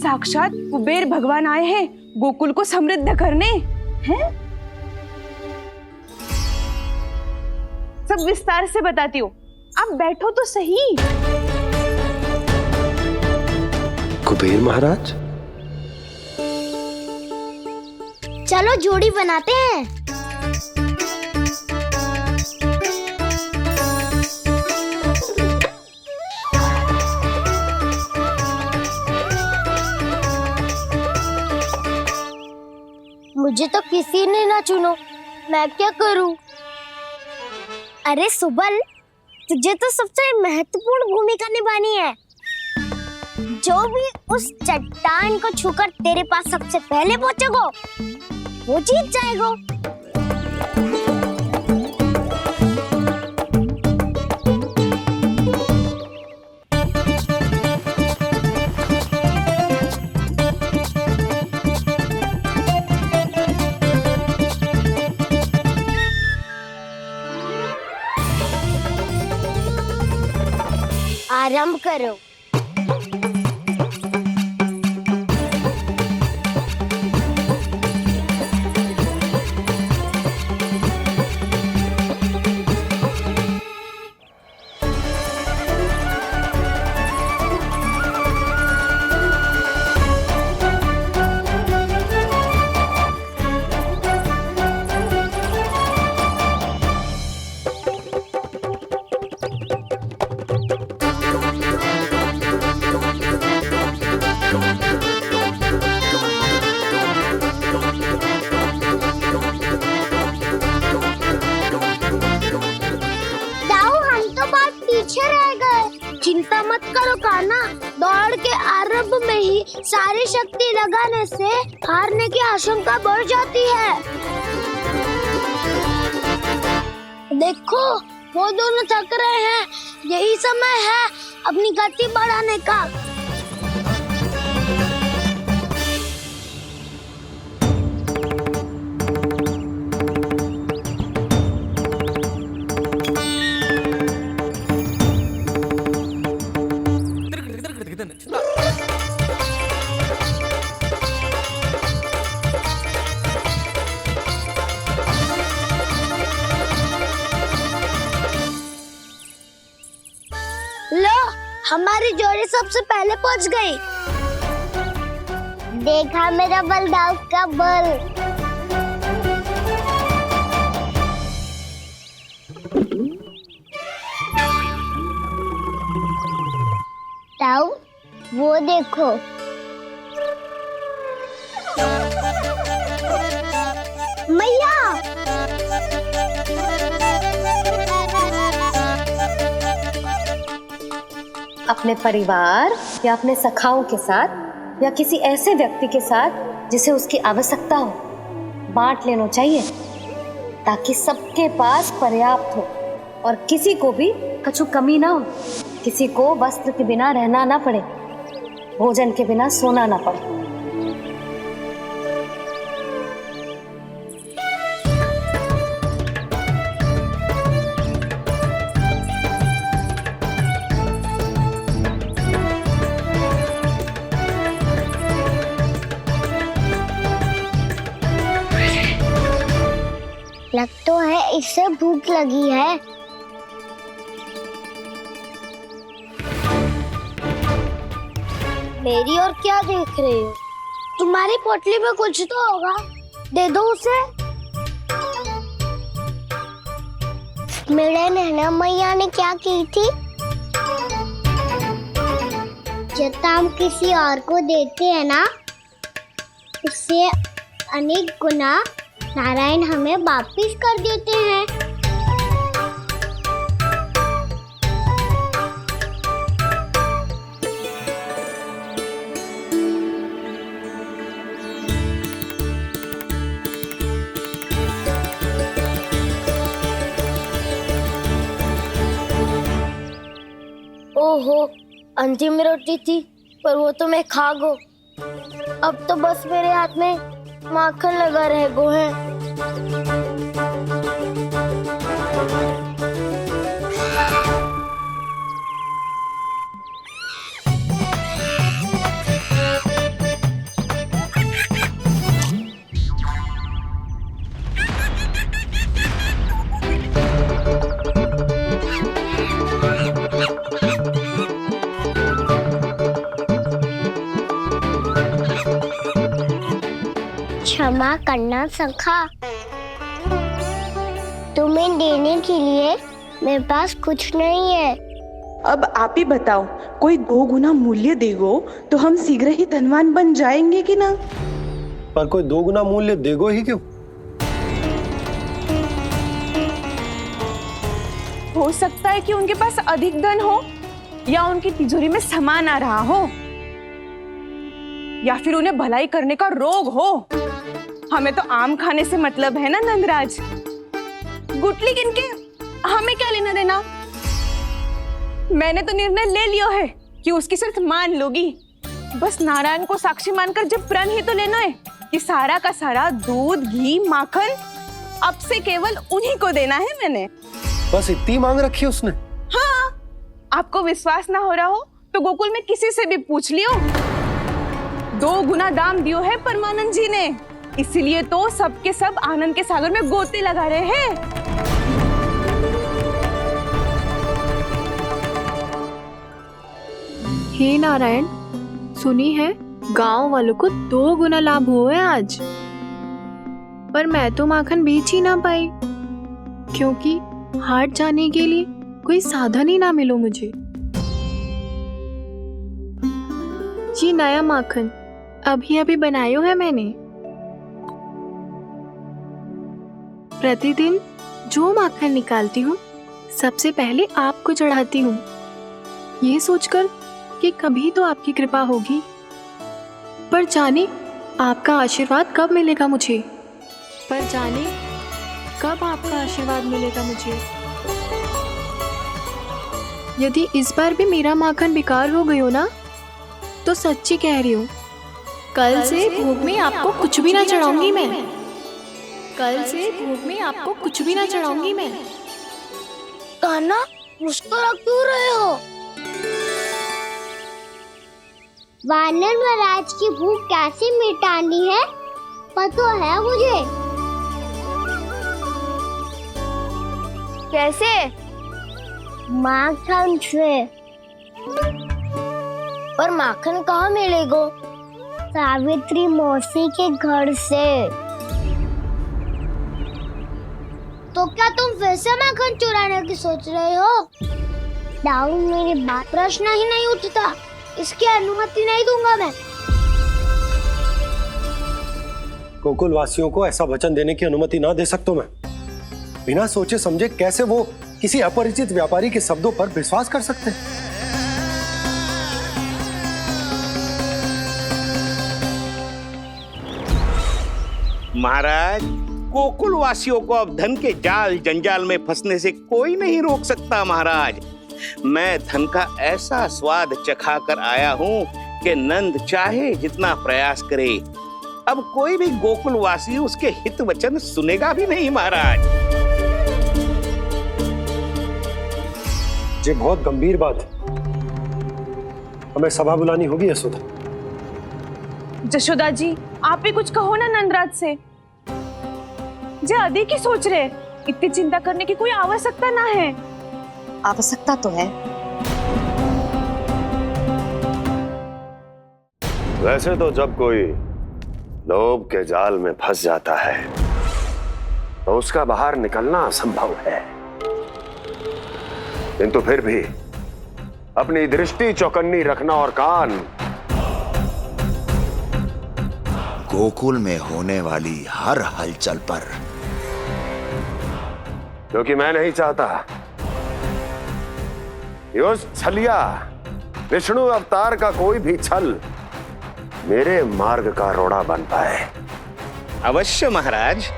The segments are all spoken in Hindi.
साक्षात कुबेर भगवान आए हैं गोकुल को समृद्ध करने। हैं? सब विस्तार से बताती हूँ, आप बैठो तो सही। कुबेर महाराज, चलो जोड़ी बनाते हैं। मुझे तो किसी ने ना चुनो, मैं क्या करूं? अरे सुबल, तुझे तो सबसे महत्वपूर्ण भूमिका निभानी है। जो भी उस चट्टान को छूकर तेरे पास सबसे पहले पहुंचेगा वो जीत जाएगा। आरंभ करो। चिंता मत करो कान्हा, दौड़ के आरंभ में ही सारी शक्ति लगाने से हारने की आशंका बढ़ जाती है। देखो वो दोनों थक रहे हैं, यही समय है अपनी गति बढ़ाने का। लो, हमारी जोड़ी सबसे पहले पहुंच गई। देखा मेरा बलदाव का बल। ताऊ, वो देखो। मैया, अपने परिवार या अपने सखाओं के साथ या किसी ऐसे व्यक्ति के साथ जिसे उसकी आवश्यकता हो, बांट लेना चाहिए ताकि सबके पास पर्याप्त हो और किसी को भी कछु कमी ना हो, किसी को वस्त्र के बिना रहना ना पड़े, भोजन के बिना सोना ना पड़े। लग तो है इससे भूख लगी है। मेरी और क्या देख रहे हो? तुम्हारी पोटली में कुछ तो होगा, दे दो उसे। मेरे नैना मैया ने क्या की थी? जब हम किसी और को देते हैं ना, उससे अनेक गुना नारायण हमें वापिस कर देते हैं। ओहो, अंतिम रोटी थी पर वो तो मैं खा गो। अब तो बस मेरे हाथ में माखन लगा रह गो है। क्षमा करना सखा। तुम्हें देने के लिए मेरे पास कुछ नहीं है। अब आप ही बताओ, कोई 2 गुना मूल्य देगो तो हम शीघ्र ही धनवान बन जाएंगे कि ना? पर कोई 2 गुना मूल्य देगो ही क्यों? हो सकता है कि उनके पास अधिक धन हो, या उनकी तिजोरी में सामान आ रहा हो, या फिर उन्हें भलाई करने का रोग हो। हमें तो आम खाने से मतलब है ना नंदराज। गुटली गिन के हमें क्या लेना देना? मैंने तो निर्णय ले लिया है कि उसकी सिर्फ मान लूंगी। बस नारायण को साक्षी मानकर जब प्रण ही तो लेना है कि सारा का सारा दूध, घी, माखन अब से केवल उन्हीं को देना है मैंने। बस इतनी मांग रखी है उसने? हाँ, आपको विश्वास ना हो रहा हो तो गोकुल में किसी से भी पूछ लियो। 2 गुना दाम दियो है परमानंद जी ने, इसीलिए तो सबके सब आनंद के सागर में गोते लगा रहे हैं। हे नारायण, सुनी है गांव वालों को 2 गुना लाभ हुआ है आज। पर मैं तो माखन बेच ही ना पाई, क्योंकि हाट जाने के लिए कोई साधन ही ना मिलो मुझे। ये नया माखन अभी अभी बनायो है मैंने। प्रतिदिन जो माखन निकालती हूँ सबसे पहले आपको चढ़ाती हूँ, ये सोचकर कि कभी तो आपकी कृपा होगी। पर जाने आपका आशीर्वाद कब मिलेगा मुझे, पर जाने कब आपका आशीर्वाद मिलेगा मुझे। यदि इस बार भी मेरा माखन बेकार हो गई हो ना, तो सच्ची कह रही हूँ, कल से भोग में आपको कुछ भी ना चढ़ाऊंगी मैं। कल से भोग में आपको कुछ भी ना चढ़ाऊंगी मैं। कान्हा, मुस्कुरा क्यों रहे हो? वानर महाराज की भूख कैसे मिटानी है पता है मुझे। कैसे? माखन से। पर माखन कहाँ मिलेगा? सावित्री मौसी के घर से। तो क्या तुम फिर से माखन चुराने की सोच रहे हो? डाउन मेरी बात प्रश्न ही नहीं उठता, इसकी अनुमति नहीं दूंगा मैं। गोकुल वासियों को ऐसा वचन देने की अनुमति ना दे सकता मैं। बिना सोचे समझे कैसे वो किसी अपरिचित व्यापारी के शब्दों पर विश्वास कर सकते हैं? महाराज, गोकुल वासियों को अब धन के जाल जंजाल में फंसने से कोई नहीं रोक सकता। महाराज, मैं धन का ऐसा स्वाद चखा कर आया हूँ कि नंद चाहे जितना प्रयास करे, अब कोई भी गोकुल वासी उसके हित वचन सुनेगा भी नहीं। महाराज, ये बहुत गंभीर बात है, हमें सभा बुलानी होगी यशोदा। जशोदा जी, आप भी कुछ कहो ना नंदराज से। जे अधिक ही सोच रहे, इतनी चिंता करने की कोई आवश्यकता ना है। आवश्यकता तो है। वैसे तो जब कोई लोभ के जाल में फंस जाता है तो उसका बाहर निकलना असंभव है, किंतु फिर भी अपनी दृष्टि चौकन्नी रखना और कान गोकुल में होने वाली हर हलचल पर, क्योंकि मैं नहीं चाहता कि उस छलिया विष्णु अवतार का कोई भी छल मेरे मार्ग का रोड़ा बन पाए। अवश्य महाराज।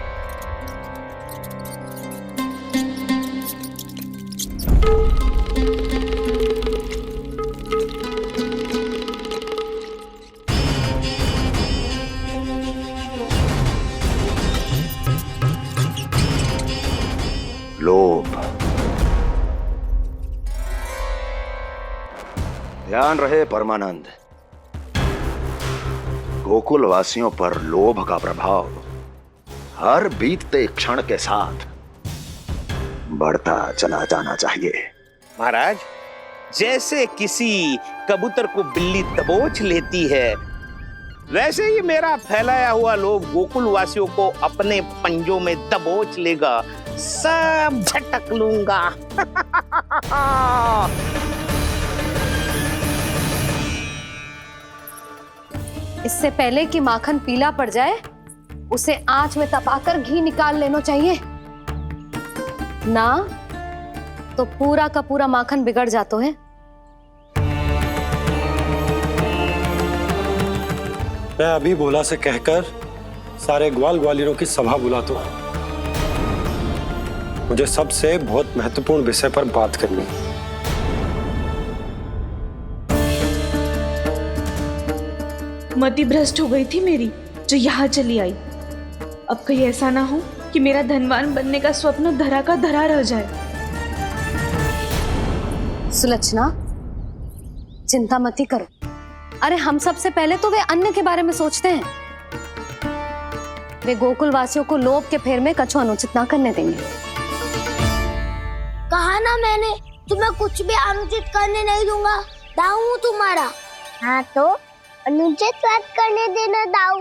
लोभ। ध्यान रहे परमानंद, गोकुल वासियों पर लोभ का प्रभाव हर बीतते क्षण के साथ बढ़ता चला जाना चाहिए। महाराज, जैसे किसी कबूतर को बिल्ली दबोच लेती है, वैसे ही मेरा फैलाया हुआ लोभ गोकुल वासियों को अपने पंजों में दबोच लेगा, सब झटक लूंगा। इससे पहले कि माखन पीला पड़ जाए, उसे आंच में तपाकर घी निकाल लेना चाहिए ना, तो पूरा का पूरा माखन बिगड़ जाता है। मैं अभी भोला से कहकर सारे ग्वाल ग्वालियरों की सभा बुलाता हूं। मुझे सबसे बहुत महत्वपूर्ण विषय पर बात करनी है। मति भ्रष्ट हो गई थी मेरी, जो यहाँ चली आई। अब कहीं ऐसा ना हो कि मेरा धनवान बनने का स्वप्न धरा का धरा रह जाए। सुलक्षणा, चिंता मत ही करो। अरे हम सबसे पहले तो वे अन्न के बारे में सोचते हैं। वे गोकुल वासियों को लोभ के फेर में कछु अनुचित ना करने देंगे। कहा ना मैंने, तुम्हें कुछ भी अनुचित करने नहीं दूंगा। दाऊ हूँ तुम्हारा। हाँ तो अनुचित बात करने देना दाऊ।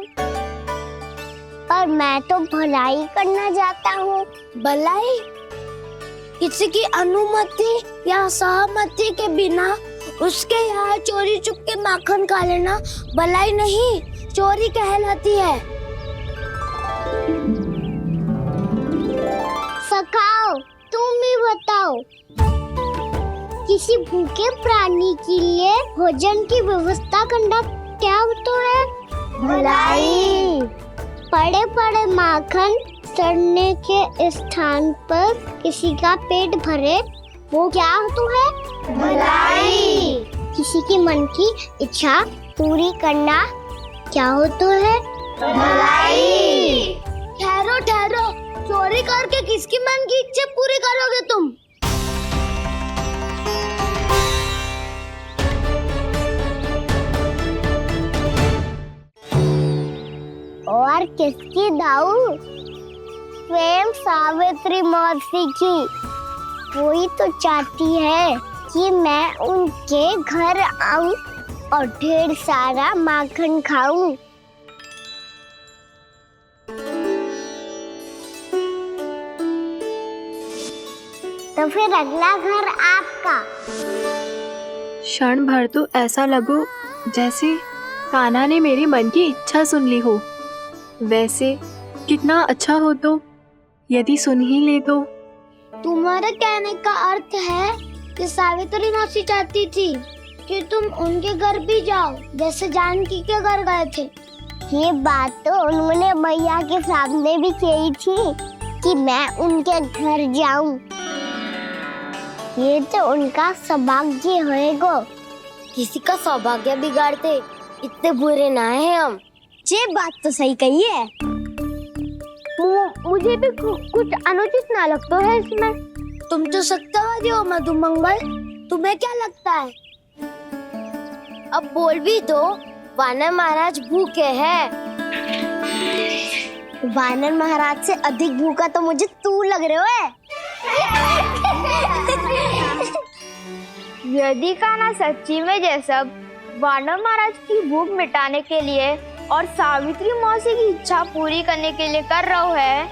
पर मैं तो भलाई करना चाहता हूँ। भलाई? किसी की अनुमति या सहमति के बिना उसके यहाँ चोरी चुप के माखन खा लेना भलाई नहीं, चोरी कहलाती है। सखाओ, तुम ही बताओ, किसी भूखे प्राणी के लिए भोजन की व्यवस्था करना क्या होता है? भलाई। पड़े पड़े माखन सड़ने के स्थान पर किसी का पेट भरे, वो क्या होता है? भलाई। किसी की मन की इच्छा पूरी करना क्या होता है? भलाई। ठहरो ठहरो, चोरी करके किसकी मन की इच्छा पूरी करोगे तुम? और किसकी दाऊ? स्वयं सावित्री मौसी की। वही तो चाहती है कि मैं उनके घर आऊं और ढेर सारा माखन खाऊं। तो फिर अगला घर आपका। क्षण भर तो ऐसा लगो जैसे कान्हा ने मेरे मन की इच्छा सुन ली हो। वैसे कितना अच्छा हो तो यदि सुन ही ले तो। तुम्हारे कहने का अर्थ है कि सावित्री मौसी चाहती थी कि तुम उनके घर भी जाओ, जैसे जानकी के घर गए थे। ये बात तो उन्होंने मैया के सामने भी कही थी कि मैं उनके घर जाऊं। ये तो उनका सौभाग्य होएगा। किसी का सौभाग्य बिगाड़ते इतने बुरे ना है हम। ये बात तो सही कही है। मुझे भी कुछ अनुचित ना लगता है इसमें। तुम तो सत्यवादी हो मधुमंगल, तुम्हें क्या लगता है? अब बोल भी दो, वानर महाराज भूखे हैं। वानर महाराज से अधिक भूखा तो मुझे तू लग रहे हो। यदि कान्हा सच्ची में जैसा वानर महाराज की भूख मिटाने के लिए और सावित्री मौसी की इच्छा पूरी करने के लिए कर रहा है,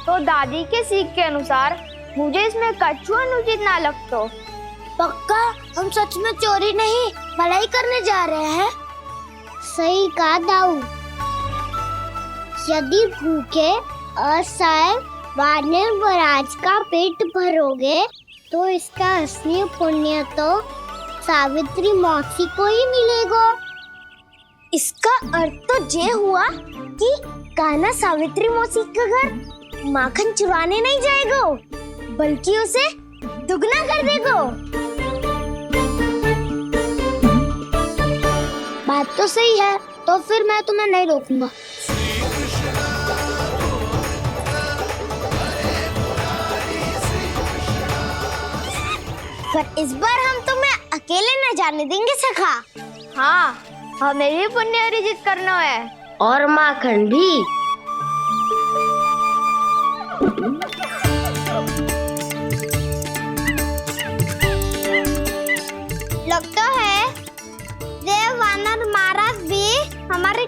तो दादी के सीख के अनुसार मुझे इसमें कछु अनुचित ना लगता। पक्का हम सच में चोरी नहीं भलाई करने जा रहे हैं। सही कहा दाऊ। यदि भूखे असहाय वानर महाराज का पेट भरोगे तो इसका असली पुण्य तो सावित्री मौसी को ही मिलेगा। इसका अर्थ तो ये हुआ कि कान्हा सावित्री मौसी का घर माखन चुराने नहीं जाएगा, बल्कि उसे दुगना कर देगा। बात तो सही है, तो फिर मैं तुम्हें नहीं रोकूंगा। पर इस बार हम तुम्हें अकेले न जाने देंगे सखा। हाँ, हमें भी पुण्य अर्जित करना है और माखन भी। लगता है देव वानर महाराज भी हमारी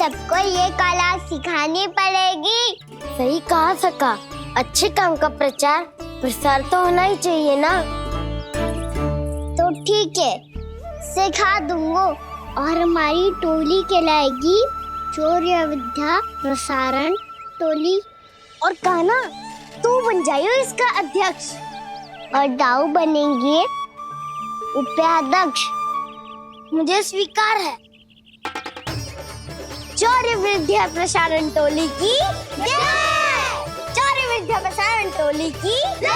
सबको ये कला सिखानी पड़ेगी। सही कहा सका, अच्छे काम का प्रचार प्रसार तो होना ही चाहिए ना। तो ठीक है, सिखा दूंगा। और हमारी टोली कहलाएगी शौर्य विद्या प्रसारण टोली। और कान्हा, तू बन जाइयो इसका अध्यक्ष और दाऊ बनेंगे उपाध्यक्ष। मुझे स्वीकार है। शौर्य विद्या प्रसारण टोली की जय! शौर्य विद्या प्रसारण टोली की जय!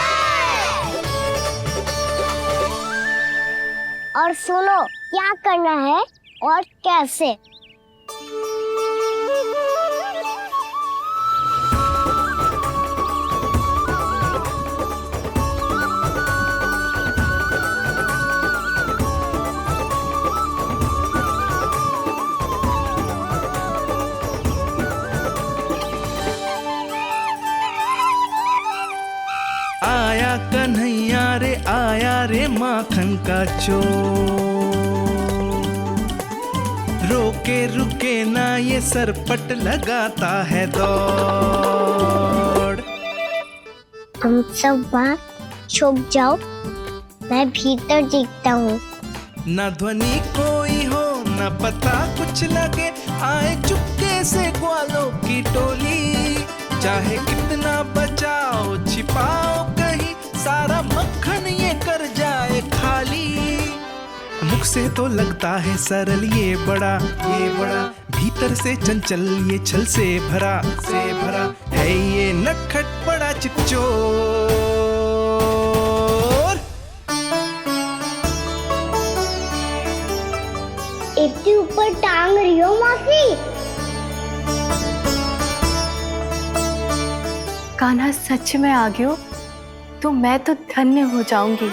और सुनो, क्या करना है और कैसे। आया कन्हैया रे, आया रे माखन का चोर। रोके रुके ना ये सरपट लगाता है दौड़। तुम सब वहाँ छुप जाओ, मैं भीतर देखता हूँ। न ध्वनि कोई हो न पता कुछ लगे, आए चुपके से ग्वालों की टोली। चाहे कितना बचाओ छिपाओ कहीं, सारा मक्खन ये कर जाए खाली। मुख से तो लगता है सरल ये बड़ा भीतर से चंचल ये छल से भरा है ये नटखट बड़ा चिच्चोर। इतनी ऊपर टांग रही हो मौसी। कान्हा सच में आ गयो तो मैं तो धन्य हो जाऊंगी।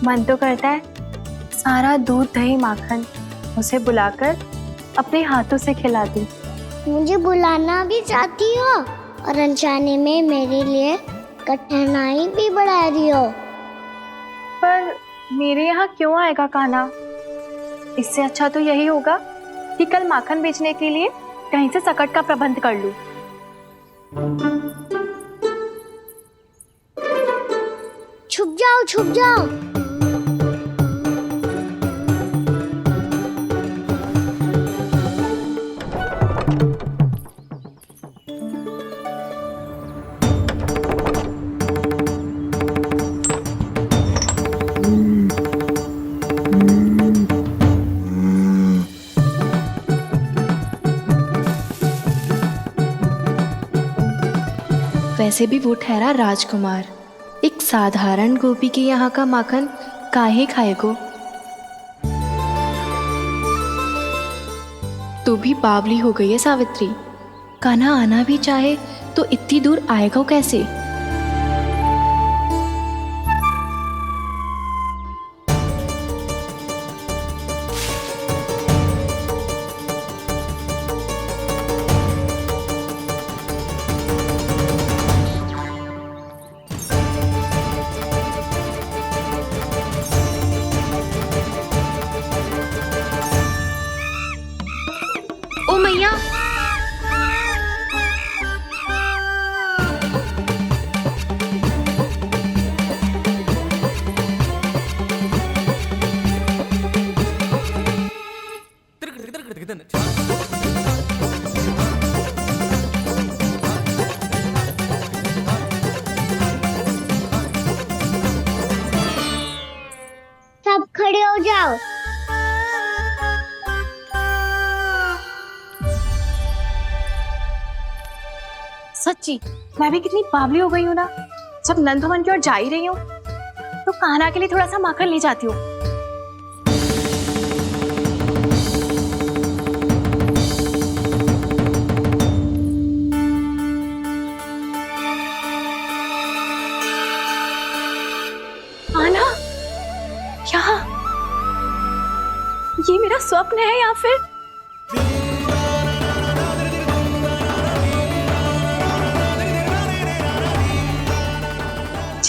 मन तो करता है सारा दूध दही माखन उसे बुलाकर अपने हाथों से खिला दूं। मुझे बुलाना भी चाहती हो और अनजाने में मेरे लिए कठिनाई भी बढ़ा रही हो। पर मेरे यहाँ क्यों आएगा कान्हा? इससे अच्छा तो यही होगा कि कल माखन बेचने के लिए कहीं से सकट का प्रबंध कर लूं। छुप जाओ, छुप जाओ। वैसे भी वो ठहरा राजकुमार, एक साधारण गोपी के यहाँ का माखन काहे खाएगो। तू भी बावली हो गई है सावित्री। कान्हा आना भी चाहे तो इतनी दूर आएगा कैसे? ओ मैया, सब खड़े हो जाओ। सच्ची मैं भी कितनी बावली हो गई हूँ ना। जब नंदवन की ओर जा ही रही हूँ तो कान्हा के लिए थोड़ा सा माखन ले जाती हूँ। मेरा स्वप्न है या फिर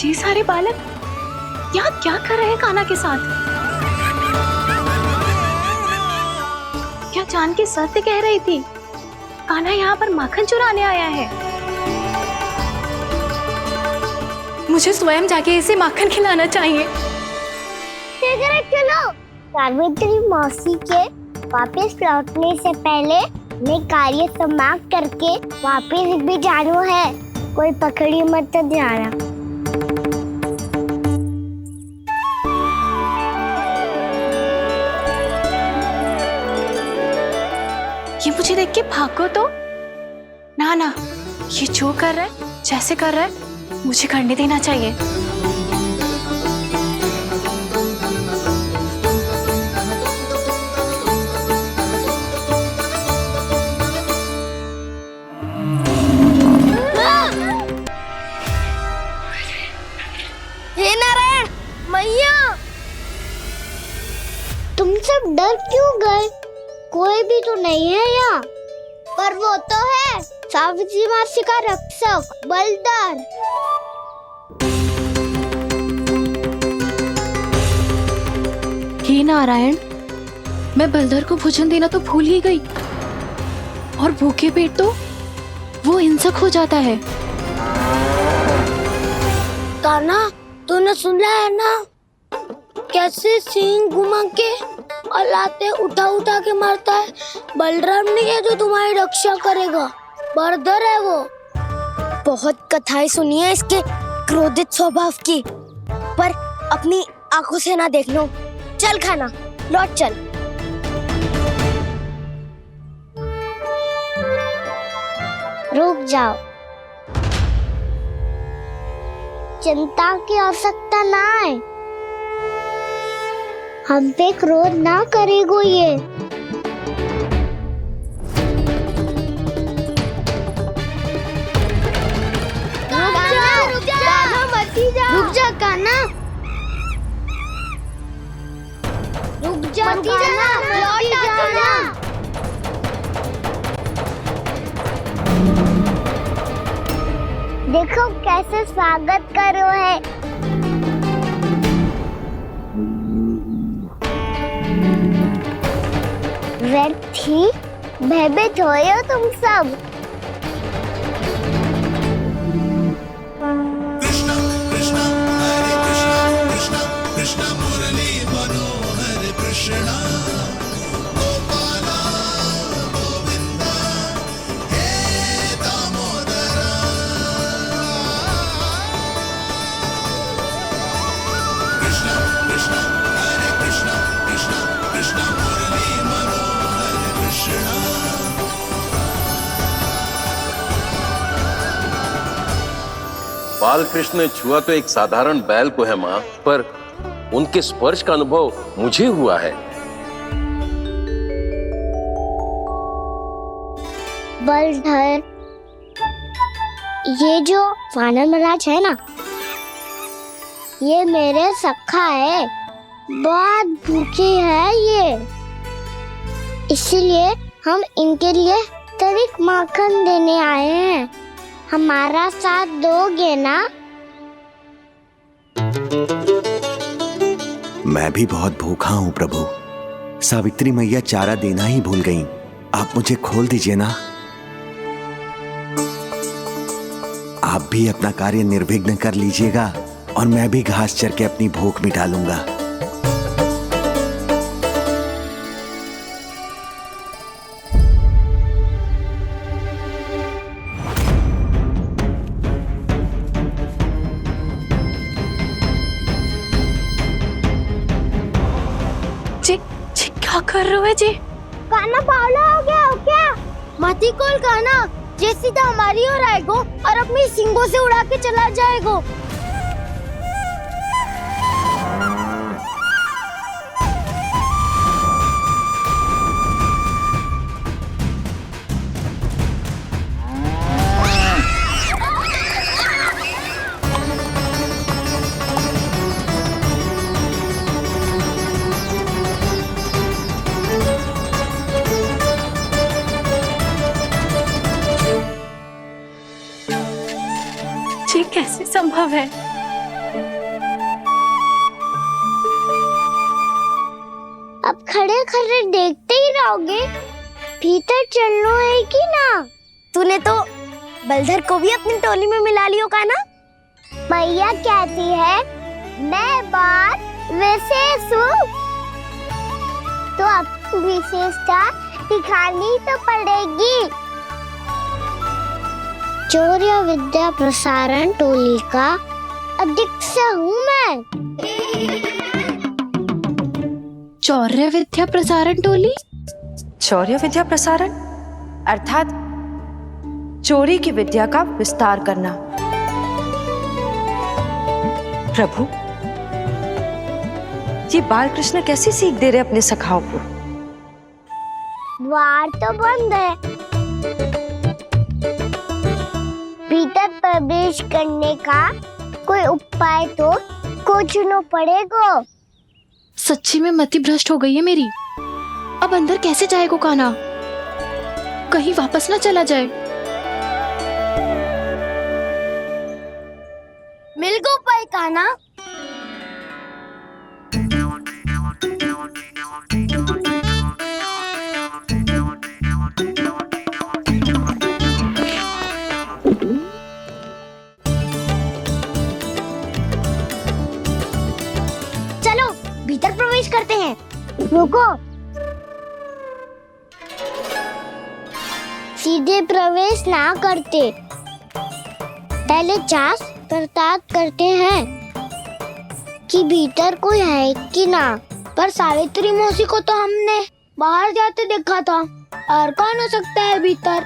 ये सारे बालक यहाँ क्या कर रहे हैं कान्हा के साथ? क्या जानकी सत्य कह रही थी? कान्हा यहाँ पर माखन चुराने आया है। मुझे स्वयं जाके इसे माखन खिलाना चाहिए। चलो सावित्री मौसी के वापस लौटने से पहले मैं कार्य समाप्त करके वापस भी जाना है। कोई पकड़ी मत जाना। ये मुझे देख के भागो तो ना ना, ये जो कर रहा है, जैसे कर रहा है, मुझे करने देना चाहिए। हे नारायण मैया, तुम सब डर क्यों गए? कोई भी तो नहीं है यहाँ। पर वो तो है, सावित्री मासी का रक्षक बलदार। हे नारायण, मैं बलदर को भोजन देना तो भूल ही गई, और भूखे पेट तो वो हिंसक हो जाता है। कान्हा, तूने सुना है ना कैसे सींग घुमा के और लाते उठा उठा के मारता है? बलराम नहीं है जो तुम्हारी रक्षा करेगा, बलदर है वो। बहुत कथाएं सुनी है इसके क्रोधित स्वभाव की, पर अपनी आंखों से ना देख लो। चल खाना, लौट चल। रुक जाओ, चिंता की आवश्यकता ना है। हम पे क्रोध ना करेगो ये। रुक जा कान्हा, रुक जा कान्हा, लौट जाना। देखो कैसे स्वागत करो है। व्यर्थ ही भयभीत हो तुम सब। बाल कृष्ण ने छुआ तो एक साधारण बैल को है माँ, पर उनके स्पर्श का अनुभव मुझे हुआ है। बलधर, ये जो वानर महाराज है ना, ये मेरे सखा है, बहुत भूखे है ये, इसीलिए हम इनके लिए तरीक माखन देने आए हैं। हमारा साथ दोगे ना? मैं भी बहुत भूखा हूँ प्रभु। सावित्री मैया चारा देना ही भूल गईं। आप मुझे खोल दीजिए ना। आप भी अपना कार्य निर्विघ्न कर लीजिएगा और मैं भी घास चर के अपनी भूख मिटा लूंगा। क्या कर रहे हो जी? कान्हा पावला हो गया हो क्या? मती कोल कान्हा, जे सीधा हमारी ओर आएगो और अपनी सींगों से उड़ा के चला जाएगो। संभव है। अब खड़े खड़े देखते ही रहोगे? भीतर चलना है कि ना? तूने तो बलधर को भी अपनी टोली में मिला लियो का ना? मैया कहती है मैं बात विशेष हूँ, तो अब विशेषता दिखानी तो पड़ेगी। चौर्य विद्या प्रसारण टोली का अध्यक्ष हूँ मैं। चौर्य विद्या प्रसारण टोली? चौर्य विद्या प्रसारण अर्थात चोरी की विद्या का विस्तार करना। प्रभु, ये बाल कृष्ण कैसी सीख दे रहे अपने सखाओं को? द्वार तो बंद है, भीतर प्रवेश करने का कोई उपाय तो खोजना पड़ेगा। सच्ची में मति भ्रष्ट हो गई है मेरी। अब अंदर कैसे जाएगा कान्हा? कहीं वापस ना चला जाए। मिल गो उपाय कान्हा। चलो भीतर प्रवेश करते हैं। रुको, सीधे प्रवेश ना करते, पहले जांच पड़ताल करते हैं कि भीतर कोई है कि ना। पर सावित्री मौसी को तो हमने बाहर जाते देखा था, और कौन हो सकता है भीतर?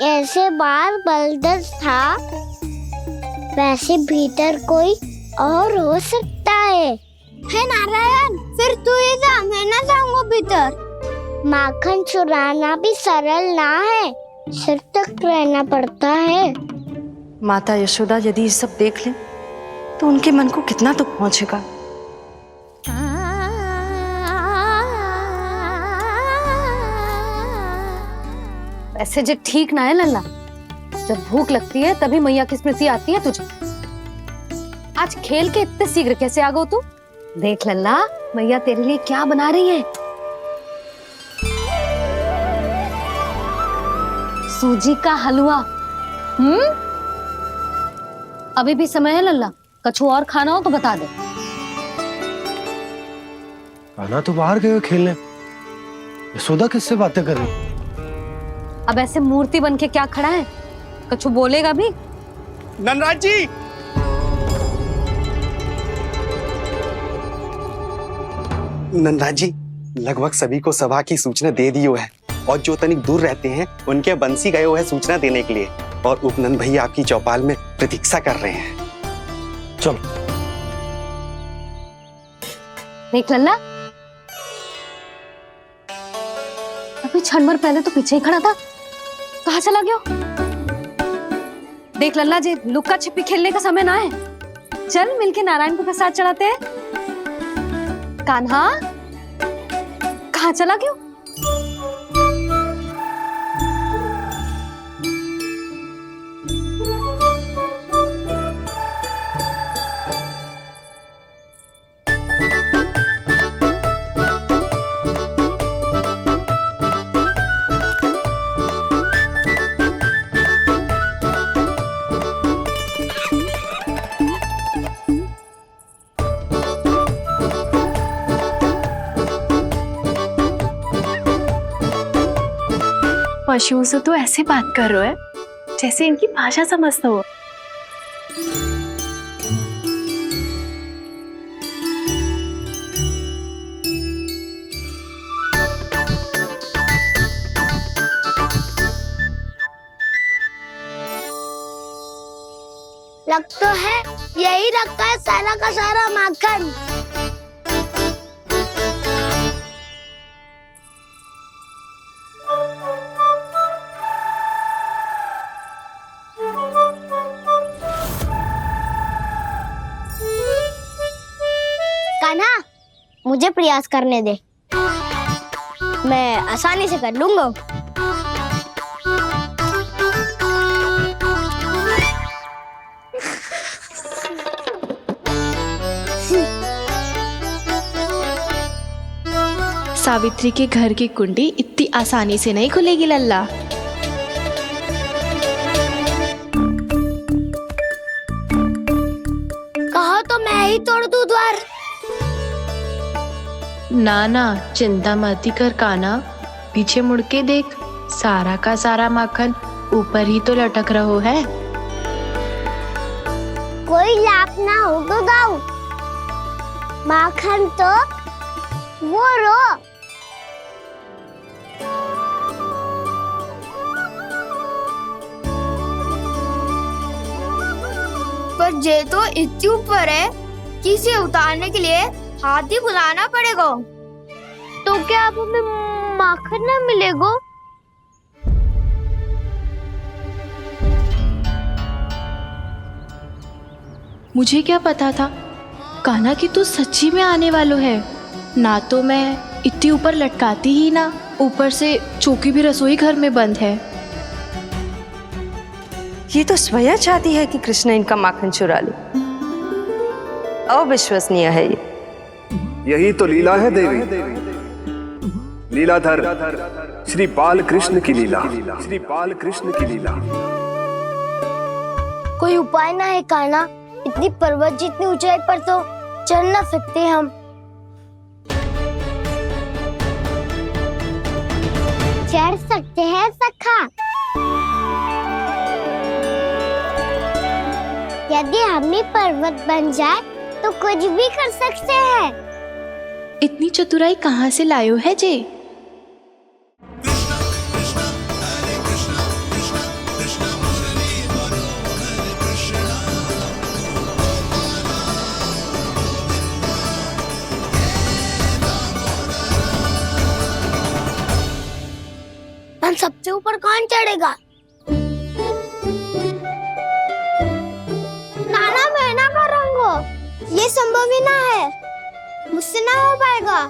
ऐसे बार बलदर था, वैसे भीतर कोई और हो सकता है नारायण? फिर तू ही जा, मैं ना जाऊंगा भीतर। माखन चुराना भी सरल ना है, सिर तक रहना पड़ता है। माता यशोदा यदि ये सब देख लें तो उनके मन को कितना दुख पहुंचेगा। ऐसे जो ठीक ना है लल्ला। जब भूख लगती है तभी मैया की स्मृति आती है तुझे। आज खेल के इतने शीघ्र कैसे आ गो तू? देख लल्ला, मैया तेरे लिए क्या बना रही है। सूजी का हलवा। अभी भी समय है लल्ला, कछु और खाना हो तो बता दे। कान्हा तो बाहर गए खेलने, यशोदा किससे बातें कर रही? अब ऐसे मूर्ति बन के क्या खड़ा है? कछु बोलेगा भी? नंदराज जी, नंदराज जी, लगभग सभी को सभा की सूचना दे दी है, और जो तनिक दूर रहते हैं उनके बंसी गए हुए हैं सूचना देने के लिए, और उपनंद भैया आपकी चौपाल में प्रतीक्षा कर रहे हैं। चलो। देख लल्ला, अभी क्षण भर पहले तो पीछे ही खड़ा था, कहाँ चला गया? देख लल्ला जी, लुक्का छिपी खेलने का समय ना है। चल मिलके नारायण को प्रसाद चढ़ाते हैं। कान्हा, कहाँ चला गया? पशुओं से तो ऐसे बात कर रहे हो जैसे इनकी भाषा समझता हो। लग तो है यही रखा है सारा का सारा माखन। कान्हा, मुझे प्रयास करने दे, मैं आसानी से कर लूंगा। सावित्री के घर की कुंडी इतनी आसानी से नहीं खुलेगी लल्ला। कहा तो मैं ही तोड़ दूं द्वार। ना ना, चिंता मत कर काना, पीछे मुड़ के देख, सारा का सारा माखन ऊपर ही तो लटक रहो है। कोई लाभ ना हो तो दाऊ, माखन तो वो रो। पर जे तो इतनी ऊपर है कि इसे उतारने के लिए हाथी बुलाना पड़ेगा। तो क्या अब हमें माखन ना मिलेगा? मुझे क्या पता था कान्हा कि तू सच्ची में आने वालो है। ना तो मैं इतनी ऊपर लटकाती ही ना, ऊपर से चौकी भी रसोई घर में बंद है। ये तो स्वयं चाहती है कि कृष्ण इनका माखन चुरा ले। अविश्वसनीय है ये। यही तो लीला है देवी, लीलाधर श्री बाल कृष्ण की लीला, श्री बाल कृष्ण की लीला। कोई उपाय ना है कान्हा? इतनी पर्वत जितनी ऊंचाई पर तो चढ़ ना सकते हम। चढ़ सकते हैं सखा, यदि हम भी पर्वत बन जाए तो कुछ भी कर सकते हैं। इतनी चतुराई कहाँ से लायो है जे? हम सबसे ऊपर कौन चढ़ेगा? नाना मैं ना करूँगा, ये संभव ही ना है, मुझसे ना हो पाएगा।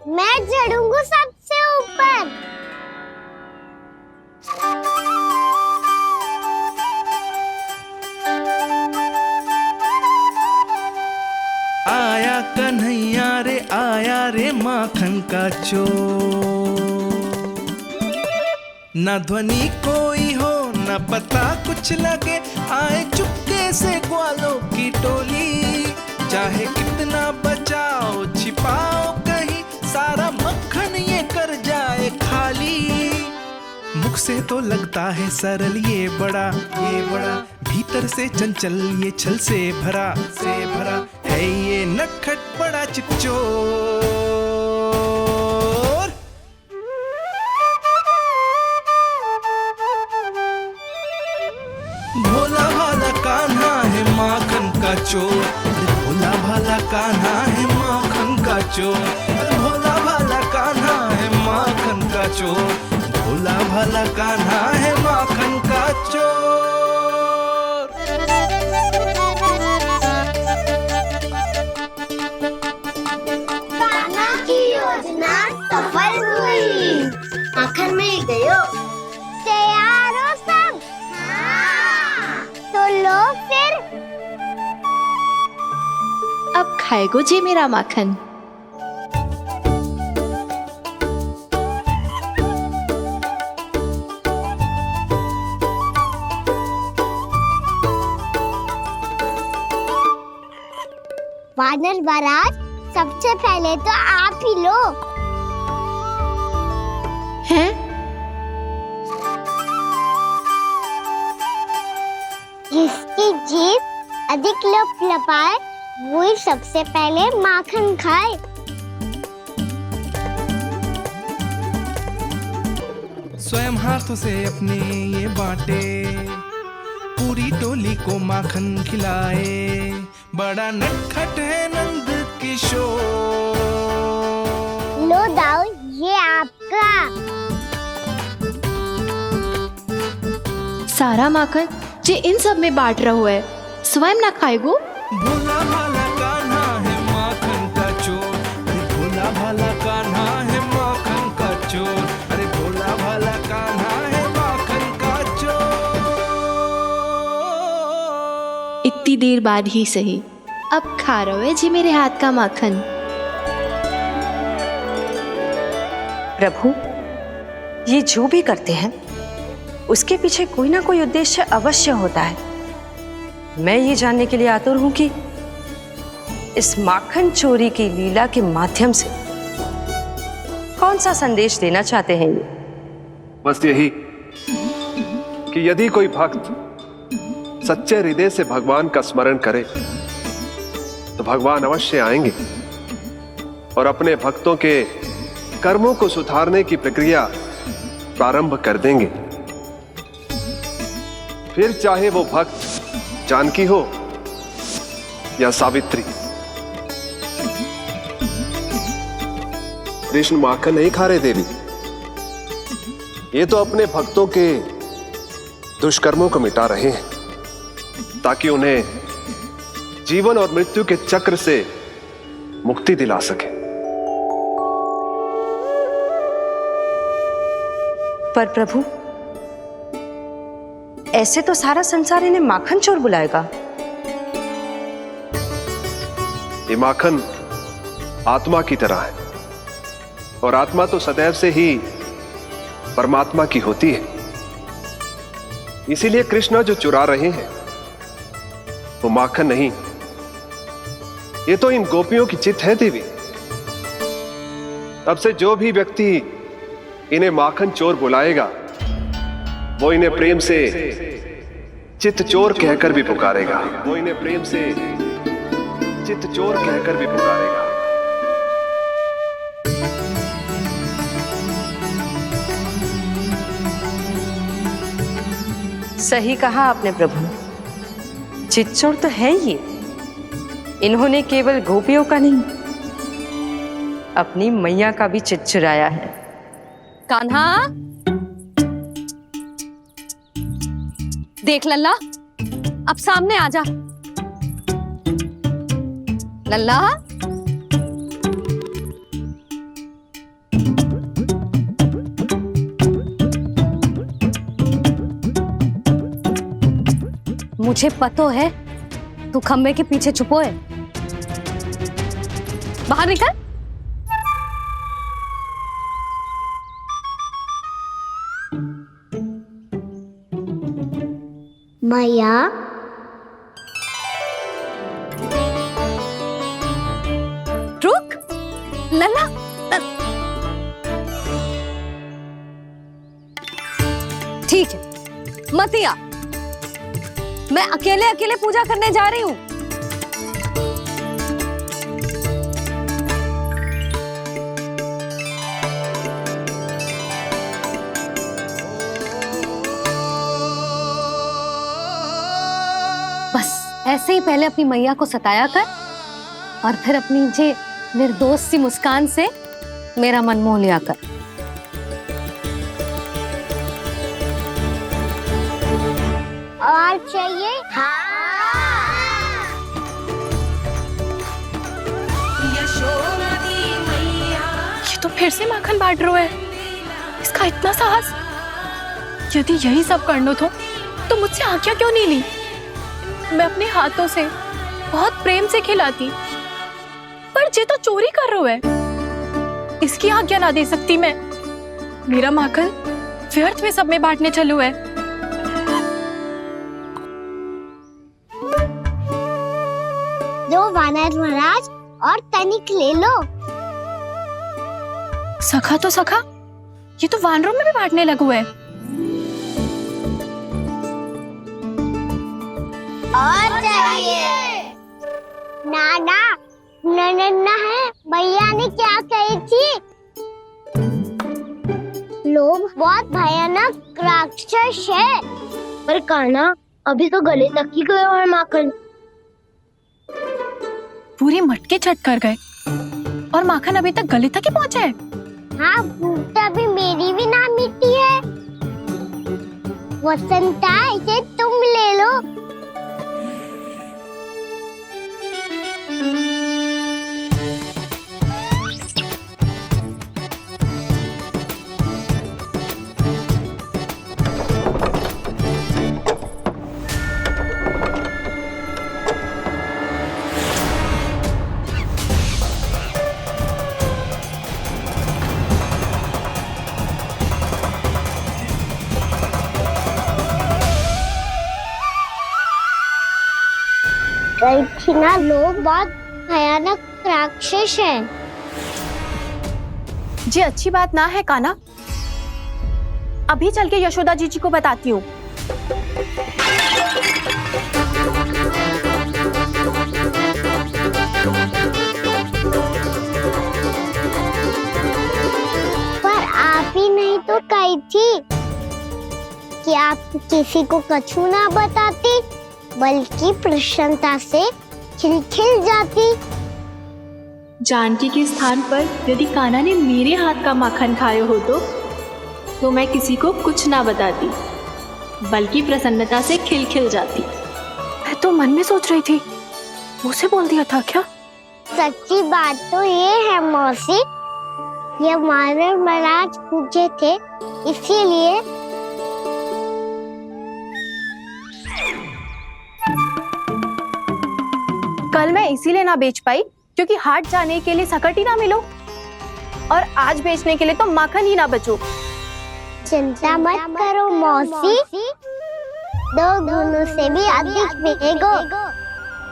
मैं चढ़ूंगा सबसे ऊपर। आया कन्हैया रे आया रे माखन का चोर, न ध्वनि कोई हो न पता कुछ लगे, आए चुपके से ग्वालों की टोली। चाहे कितना बचाओ छिपाओ कहीं, सारा मक्खन ये कर जाए खाली। मुख से तो लगता है सरल ये बड़ा भीतर से चंचल ये छल से भरा है ये नटखट बड़ा चिकचोर। भोला भाला कान्हा है माखन का चोर, भोला भाला कान्हा है माखन का चोर, भोला भाला कान्हा है माखन का चोर, भोला भाला कान्हा है माखन का चोर। कान्हा की योजना सफल हुई, माखन मिल गयो। तैयार हो सब? तो लो फिर। अब खाएगो जे मेरा माखन। वानर महाराज, सबसे पहले तो आप ही लो। हैं? जिसकी जीभ अधिक लपलपाए वही सबसे पहले माखन खाए। स्वयं हाथों से अपने ये बांटे, पूरी टोली को माखन खिलाए, बड़ा नटखट है नंद किशोर। लो दाऊ, ये आपका। सारा माखन जे इन सब में बांट रहो है, स्वयं ना खाएगो। भोला भाला कान्हा है माखन का चोर, अरे भोला भाला कान्हा है माखन का चोर, अरे भोला भाला कान्हा है माखन का चोर। इतनी देर बाद ही सही, अब खा रहो है जी मेरे हाथ का माखन। प्रभु, ये जो भी करते हैं उसके पीछे कोई ना कोई उद्देश्य अवश्य होता है। मैं ये जानने के लिए आतुर हूं कि इस माखन चोरी की लीला के माध्यम से कौन सा संदेश देना चाहते हैं ये? बस यही कि यदि कोई भक्त सच्चे हृदय से भगवान का स्मरण करे तो भगवान अवश्य आएंगे और अपने भक्तों के कर्मों को सुधारने की प्रक्रिया प्रारंभ कर देंगे। फिर चाहे वो भक्त जानकी हो या सावित्री। कृष्ण माखन नहीं खा रहे देवी, ये तो अपने भक्तों के दुष्कर्मों को मिटा रहे हैं ताकि उन्हें जीवन और मृत्यु के चक्र से मुक्ति दिला सके। पर प्रभु, ऐसे तो सारा संसार इन्हें माखन चोर बुलाएगा। ये माखन आत्मा की तरह है और आत्मा तो सदैव से ही परमात्मा की होती है। इसीलिए कृष्ण जो चुरा रहे हैं वो माखन नहीं, ये तो इन गोपियों की चित है देवी। अब से जो भी व्यक्ति इन्हें माखन चोर बुलाएगा वो इन्हें प्रेम से चित चोर कहकर भी पुकारेगा। वो इन्हें प्रेम से चित चोर कहकर भी पुकारेगा। सही कहा आपने प्रभु, चितचोर तो है ये। इन्होंने केवल गोपियों का नहीं, अपनी मैया का भी चित चुराया है। कान्हा, देख लल्ला, अब सामने आ जा। लल्ला, मुझे पतो है तू खम्बे के पीछे छुपो है। बाहर निकल। मैया, रुक लल्ला, ठीक है मत आ, मैं अकेले अकेले पूजा करने जा रही हूँ। बस ऐसे ही पहले अपनी मैया को सताया कर और फिर अपनी जे निर्दोष सी मुस्कान से मेरा मन मोह लिया कर। और चाहिए? ये तो फिर से माखन बांट रहा है। इसका इतना साहस। यदि यही सब करना तो मुझसे आज्ञा क्यों नहीं ली? मैं अपने हाथों से बहुत प्रेम से खिलाती, पर ये तो चोरी कर रहा है। इसकी आज्ञा ना दे सकती मैं। मेरा माखन व्यर्थ में सब में बांटने चलू है। दो वानर महाराज और तनिक ले लो। सखा तो सखा, ये तो वानरों में भी बांटने लगू है। और चाहिए? नाना, नन्ना है, भैया ने क्या कही थी? लोभ बहुत भयानक राक्षस है। पर कान्हा, अभी तो गले तक ही गया है माखन। पूरी मटके चट कर गए और माखन अभी तक गले तक ही पहुंचा है। हाँ, तभी मेरी भी ना मिट्टी है। वसंता, इसे तुम ले लो। छिना लोग बहुत भयानक राक्षस हैं। जी अच्छी बात ना है कान्हा, अभी चल के यशोदा जी को बताती हूँ। पर आप ही नहीं तो कही थी कि आप किसी को कछु ना बताती, बल्कि प्रसन्नता से खिलखिल जाती। जानकी के स्थान पर यदि कान्हा ने मेरे हाथ का माखन खाया हो तो मैं किसी को कुछ ना बताती, बल्कि प्रसन्नता से खिलखिल जाती। मैं तो मन में सोच रही थी, मुझसे बोल दिया था क्या? सच्ची बात तो ये है मौसी, ये मानव महाराज पूछे थे, इसीलिए कल मैं इसीलिए ना बेच पाई क्योंकि हाट जाने के लिए सकट ही ना मिलो, और आज बेचने के लिए तो माखन ही ना बचो। चिंता मत करो मौसी, 2 गुनों से भी अधिक मिलेगा।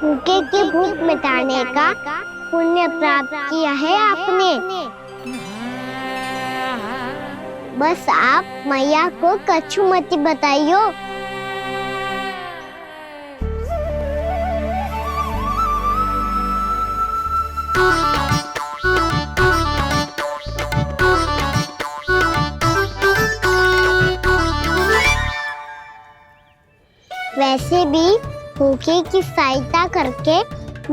भूखे की भूख मिटाने का पुण्य प्राप्त किया है आपने। बस आप मैया को कछु मत बताइयो। वैसे भी भूखे की सहायता करके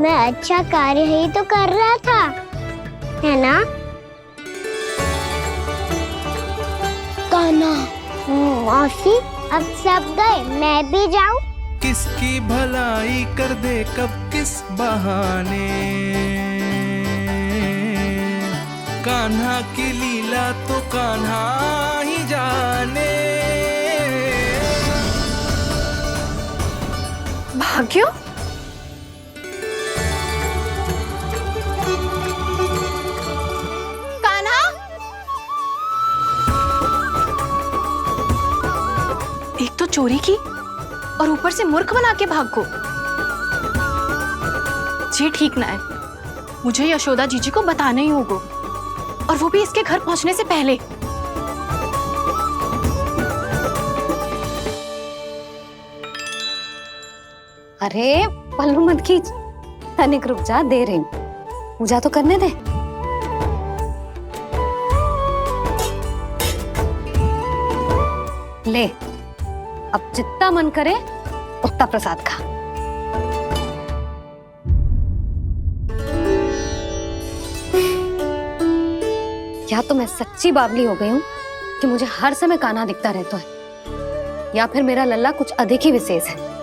मैं अच्छा कार्य ही तो कर रहा था, है ना? कान्हा, मौसी अब सब गए, मैं भी जाऊं? किसकी भलाई कर दे कब किस बहाने, कान्हा की लीला तो कान्हा ही जाने। भाग्य, कान्हा, एक तो चोरी की और ऊपर से मूर्ख बना के भागो। ये ठीक ना है, मुझे यशोदा जीजी को बताना ही होगा, और वो भी इसके घर पहुंचने से पहले। अरे पल्लू मत खींच, तनिक रुक जा, दे रही हूँ, पूजा तो करने दे। ले, अब जितना मन करे उतना प्रसाद खा। या तो मैं सच्ची बावली हो गई हूँ कि मुझे हर समय कान्हा दिखता रहता है, या फिर मेरा लल्ला कुछ अधिक ही विशेष है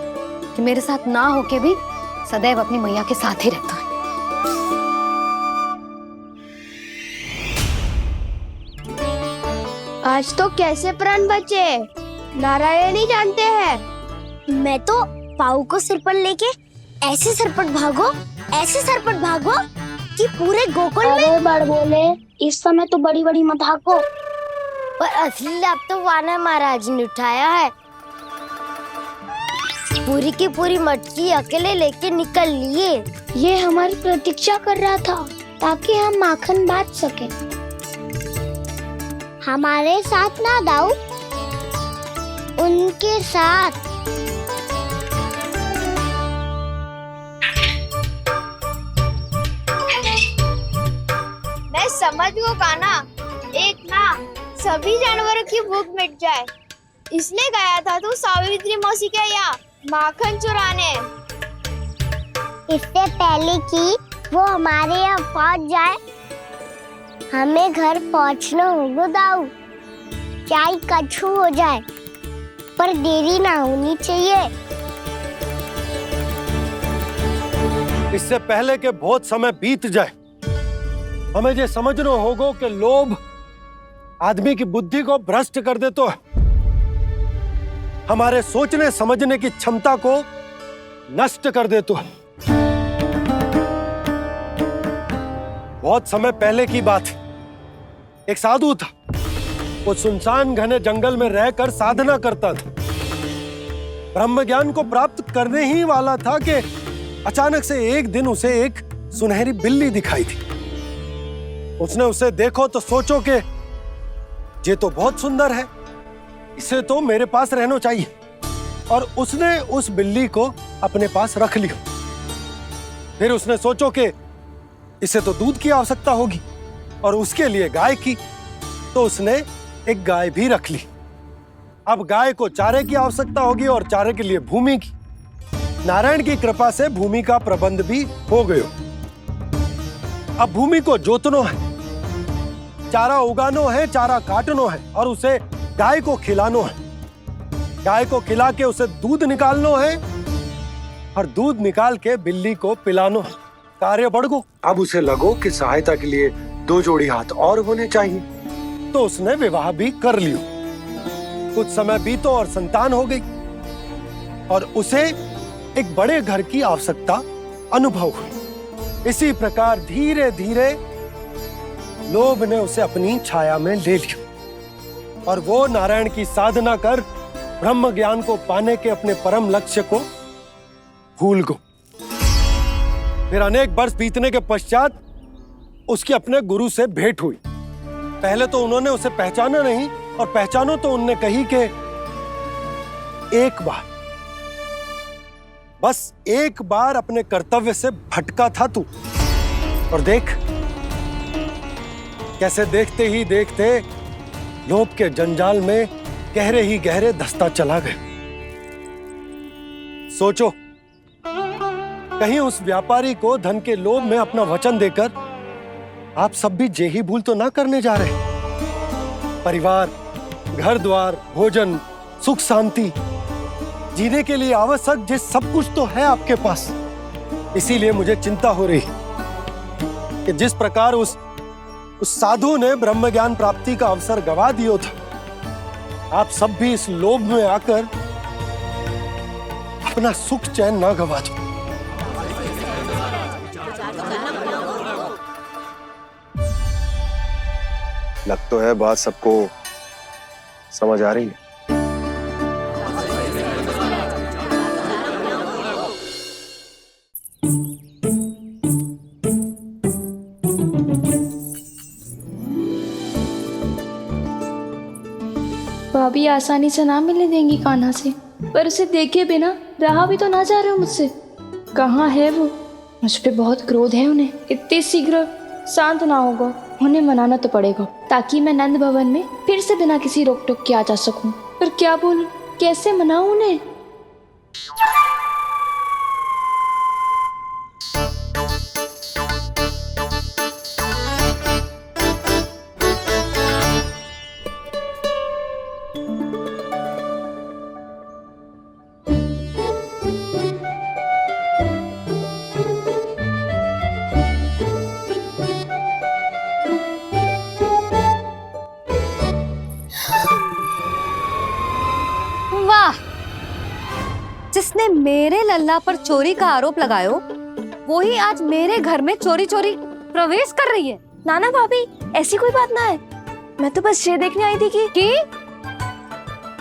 कि मेरे साथ ना होके भी सदैव अपनी मैया के साथ ही रहता है। आज तो कैसे प्राण बचे, नारायण ही जानते हैं। मैं तो पाऊ को सिर पर लेके ऐसे सरपट भागो कि पूरे गोकुल में बड़ बोले। इस समय तो बड़ी बड़ी मत हाको, पर असली लाभ तो वानर महाराज ने उठाया है। पूरी की पूरी मटकी अकेले लेके निकल लिए। ये हमारी प्रतीक्षा कर रहा था ताकि हम माखन बांट सके। हमारे साथ ना दाऊ, उनके साथ। मैं समझ गो कान्हा, एक ना सभी जानवरों की भूख मिट जाए, इसलिए गया था तू सावित्री मौसी के यहाँ माखन चुराने। इससे पहले कि वो हमारे यहाँ पहुँच जाए, हमें घर पहुँचना होगा दाऊ, चाहे कछु हो जाए, पर देरी ना होनी चाहिए। इससे पहले कि बहुत समय बीत जाए, हमें ये समझना होगा कि लोभ आदमी की बुद्धि को भ्रष्ट कर दे, तो हमारे सोचने समझने की क्षमता को नष्ट कर दे। तो बहुत समय पहले की बात, एक साधु था, वो सुनसान घने जंगल में रहकर साधना करता था। ब्रह्म ज्ञान को प्राप्त करने ही वाला था कि अचानक से एक दिन उसे एक सुनहरी बिल्ली दिखाई थी। उसने उसे देखो तो सोचो कि ये तो बहुत सुंदर है, इसे तो मेरे पास रहना चाहिए, और उसने उस बिल्ली को अपने पास रख लिया। फिर उसने सोचो कि इसे तो दूध की आवश्यकता होगी और उसके लिए गाय की, तो उसने एक गाय भी रख ली। अब गाय को चारे की आवश्यकता होगी और चारे के लिए भूमि की। नारायण की कृपा से भूमि का प्रबंध भी हो गयो। अब भूमि को जोतनो है, चारा उगानो है, चारा काटनो है और उसे गाय को खिलानो है। गाय को खिला के उसे दूध निकालनो है और दूध निकाल के बिल्ली को पिलानो है। कार्य बढ़ गो। अब उसे लगो कि सहायता के लिए 2 जोड़ी हाथ और होने चाहिए, तो उसने विवाह भी कर लियो। कुछ समय बीतो और संतान हो गई और उसे एक बड़े घर की आवश्यकता अनुभव हुई। इसी प्रकार धीरे धीरे लोभ ने उसे अपनी छाया में ले लिया और वो नारायण की साधना कर ब्रह्म ज्ञान को पाने के अपने परम लक्ष्य को भूल गो। फिर अनेक वर्ष बीतने के पश्चात उसकी अपने गुरु से भेंट हुई। पहले तो उन्होंने उसे पहचाना नहीं और पहचानो तो उनने कही कि एक बार, बस एक बार अपने कर्तव्य से भटका था तू, और देख कैसे देखते ही देखते लोभ के जंजाल में गहरे ही गहरे धंसता चला गया। सोचो, कहीं उस व्यापारी को धन के लोभ में अपना वचन देकर आप सब भी जे ही भूल तो ना करने जा रहे। परिवार, घर द्वार, भोजन, सुख शांति जीने के लिए आवश्यक जिस सब कुछ तो है आपके पास। इसीलिए मुझे चिंता हो रही कि जिस प्रकार उस साधु ने ब्रह्म ज्ञान प्राप्ति का अवसर गवा दिया था, आप सब भी इस लोभ में आकर अपना सुख चैन ना गवा दो। लग तो है बात सबको समझ आ रही है। भाभी आसानी से ना मिलने देंगी कान्हा से, पर उसे देखे बिना रहा भी तो ना जा रहा मुझसे। कहाँ है वो? मुझ पे बहुत क्रोध है उन्हें। इतनी शीघ्र शांत ना होगा, उन्हें मनाना तो पड़ेगा ताकि मैं नंद भवन में फिर से बिना किसी रोक टोक के आ जा सकूं। पर क्या बोलूं, कैसे मनाऊं उन्हें? जिसने मेरे लल्ला पर चोरी का आरोप लगायो, वो ही आज मेरे घर में चोरी चोरी प्रवेश कर रही है। नाना भाभी, ऐसी कोई बात ना है, मैं तो बस ये देखने आई थी कि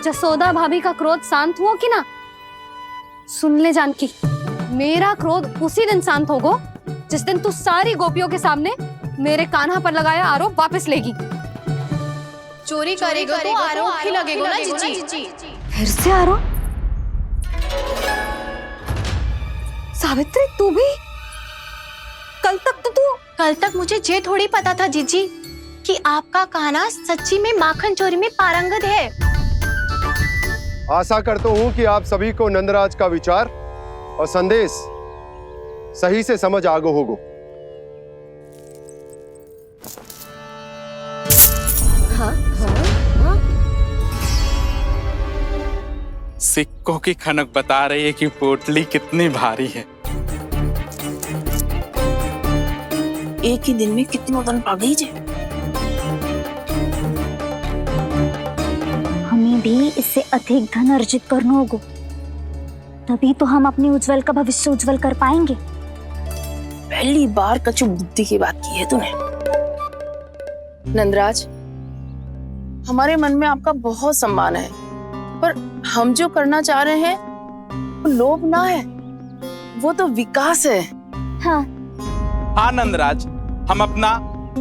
जसोदा भाभी का क्रोध शांत हुआ कि ना? सुन ले जानकी, मेरा क्रोध उसी दिन शांत होगा जिस दिन तू सारी गोपियों के सामने मेरे कान्हा पर लगाया आरोप वापस लेगी। चोरी करेगा तो आरोप ही लगेगा ना जीजी। फिर से आरोप? सावित्री, तू भी? कल तक मुझे ये थोड़ी पता था जीजी कि आपका कान्हा सच्ची में माखन चोरी में पारंगत है। आशा करता हूं कि आप सभी को नंदराज का विचार और संदेश सही से समझ आ गो होगो। सिक्कों की खनक बता रही है कि पोटली कितनी भारी है। एक ही दिन में कितनी धन पा गई जे। हमें भी इससे अधिक धन अर्जित करना होगा, तभी तो हम अपने उज्जवल का भविष्य उज्जवल कर पाएंगे। पहली बार कछु बुद्धि की बात की है तूने। नंदराज, हमारे मन में आपका बहुत सम्मान है, पर हम जो करना चाह रहे हैं वो लोभ ना है, वो तो विकास है। हाँ हाँ नंदराज, हम अपना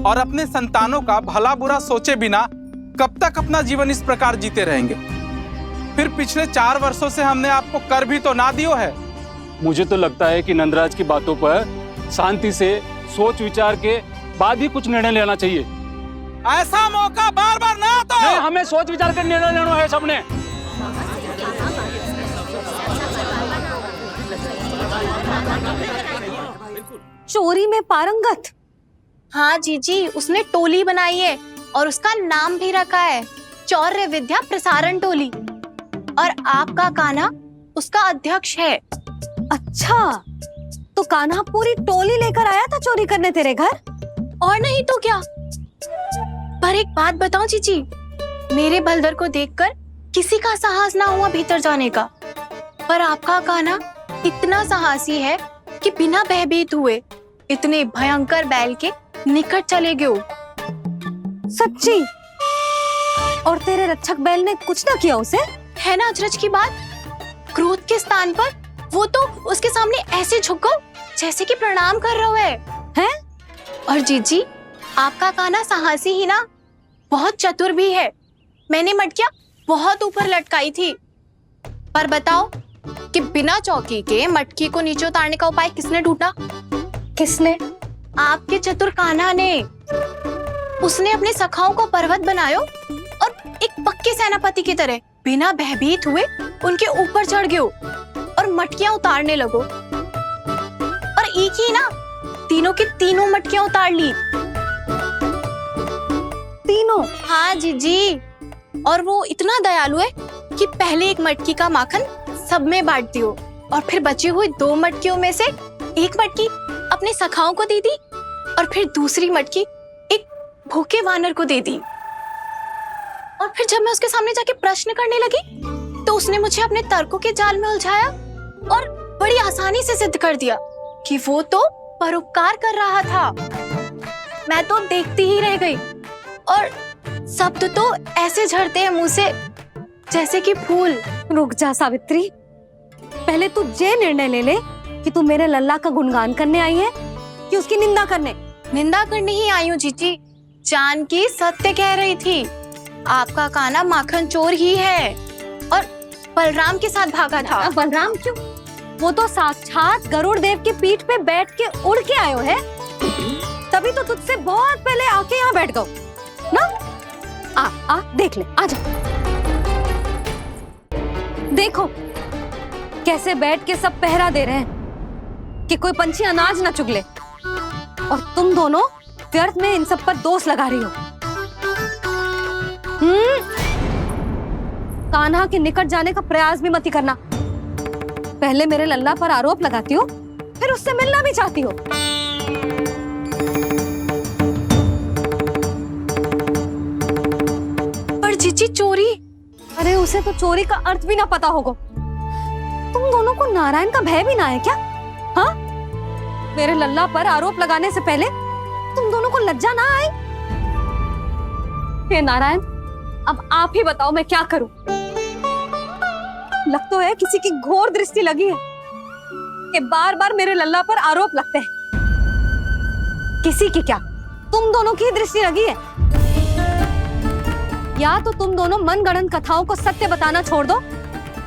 और अपने संतानों का भला बुरा सोचे बिना कब तक अपना जीवन इस प्रकार जीते रहेंगे? फिर पिछले 4 वर्षों से हमने आपको कर भी तो ना दियो है। मुझे तो लगता है कि नंदराज की बातों पर शांति से सोच विचार के बाद ही कुछ निर्णय लेना चाहिए। ऐसा मौका बार बार ना आता। नहीं, हमें सोच विचार कर निर्णय लेना है सबने। चोरी में पारंगत? हाँ जीजी, उसने टोली बनाई है और उसका नाम भी रखा है चौर्य विद्या प्रसारण टोली, और आपका कान्हा उसका अध्यक्ष है। अच्छा, तो कान्हा पूरी टोली लेकर आया था चोरी करने तेरे घर? और नहीं तो क्या। पर एक बात बताऊं जीजी, मेरे बलदर को देखकर किसी का साहस ना हुआ भीतर जाने का, पर आपका कान्हा इतना साहसी है कि बिना भयभीत हुए इतने भयंकर बैल के निकट चले गए। सच्ची? और तेरे रक्षक बैल ने कुछ ना किया उसे? है ना अचरज की बात। क्रोध के स्थान पर वो तो उसके सामने ऐसे झुको जैसे कि प्रणाम कर रहा है। और जीजी, आपका कान्हा साहसी ही ना, बहुत चतुर भी है। मैंने मटकियां बहुत ऊपर लटकाई थी, पर बताओ कि बिना चौकी के मटकी को नीचे उतारने का उपाय किसने ढूंढा? किसने? आपके चतुर कान्हा ने। उसने अपने सखाओं को पर्वत बनायो और एक पक्के सेनापति की तरह बिना भयभीत हुए उनके ऊपर चढ़ गयो और मटकियां उतारने लगो, और एक ही ना, तीनों की तीनों मटकियां उतार ली। तीनों? हाँ जीजी, और वो इतना दयालु है कि पहले एक मटकी का माखन सब में बांट दियो, और फिर बची हुई 2 मटकियों में से एक मटकी अपने सखाओं को दे दी, और फिर दूसरी मटकी एक भूखे वानर को दे दी। और फिर जब मैं उसके सामने जाके प्रश्न करने लगी तो उसने मुझे अपने तर्कों के जाल में उलझाया और बड़ी आसानी से सिद्ध कर दिया कि वो तो परोपकार कर रहा था। मैं तो देखती ही रह गई, और शब्द तो ऐसे झड़ते हैं मुंह से जैसे कि फूल। रुक जा सावित्री, पहले तू ये निर्णय ले ले कि तू मेरे लल्ला का गुणगान करने आई है कि उसकी निंदा करने? निंदा करने ही आई हूँ जीजी। जानकी सत्य कह रही थी, आपका कान्हा माखन चोर ही है और बलराम के साथ भागा था। बलराम क्यों? वो तो साक्षात गरुड़ देव की पीठ पे बैठ के उड़ के आयो है, तभी तो तुझसे बहुत पहले आके यहाँ बैठ गओ ना। आ देख ले, आ जा। देखो कैसे बैठ के सब पहरा दे रहे हैं कि कोई पंछी अनाज ना चुगले, और तुम दोनों व्यर्थ में इन सब पर दोष लगा रही हो। कान्हा के निकट जाने का प्रयास भी मत ही करना। पहले मेरे लल्ला पर आरोप लगाती हो, फिर उससे मिलना भी चाहती हो। पर जीजी, चोरी? अरे उसे तो चोरी का अर्थ भी ना पता होगा। तुम दोनों को नारायण का भय भी ना है क्या? हाँ, मेरे लल्ला पर आरोप लगाने से पहले तुम दोनों को लज्जा ना आई? हे नारायण, अब आप ही बताओ मैं क्या करूं। लग तो है किसी की घोर दृष्टि लगी है कि बार बार मेरे लल्ला पर आरोप लगते हैं। किसी की क्या, तुम दोनों की दृष्टि लगी है। या तो तुम दोनों मनगढ़ंत कथाओं को सत्य बताना छोड़ दो,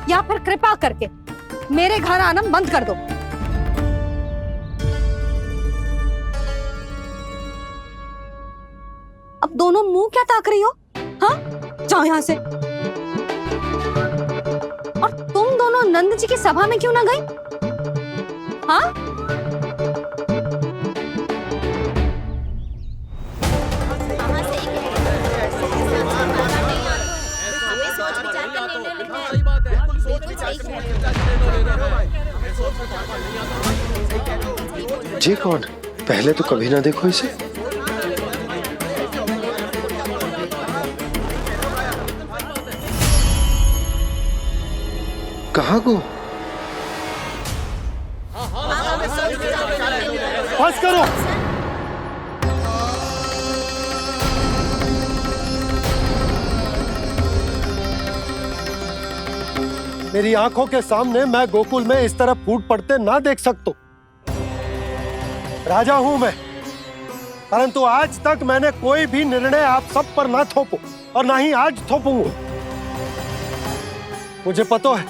या फिर कृपा करके मेरे घर आना बंद कर दो। अब दोनों मुंह क्या ताक रही हो? हाँ, जाओ यहां से। और तुम दोनों नंद जी की सभा में क्यों ना गई? हाँ, जी कौन? पहले तो कभी ना देखो इसे। कहाँ को? बस करो। मेरी आंखों के सामने मैं गोकुल में इस तरह फूट पड़ते ना देख सकता। राजा हूं मैं, परंतु आज तक मैंने कोई भी निर्णय आप सब पर ना थोपो और ना ही आज थोपूंगा। मुझे पता है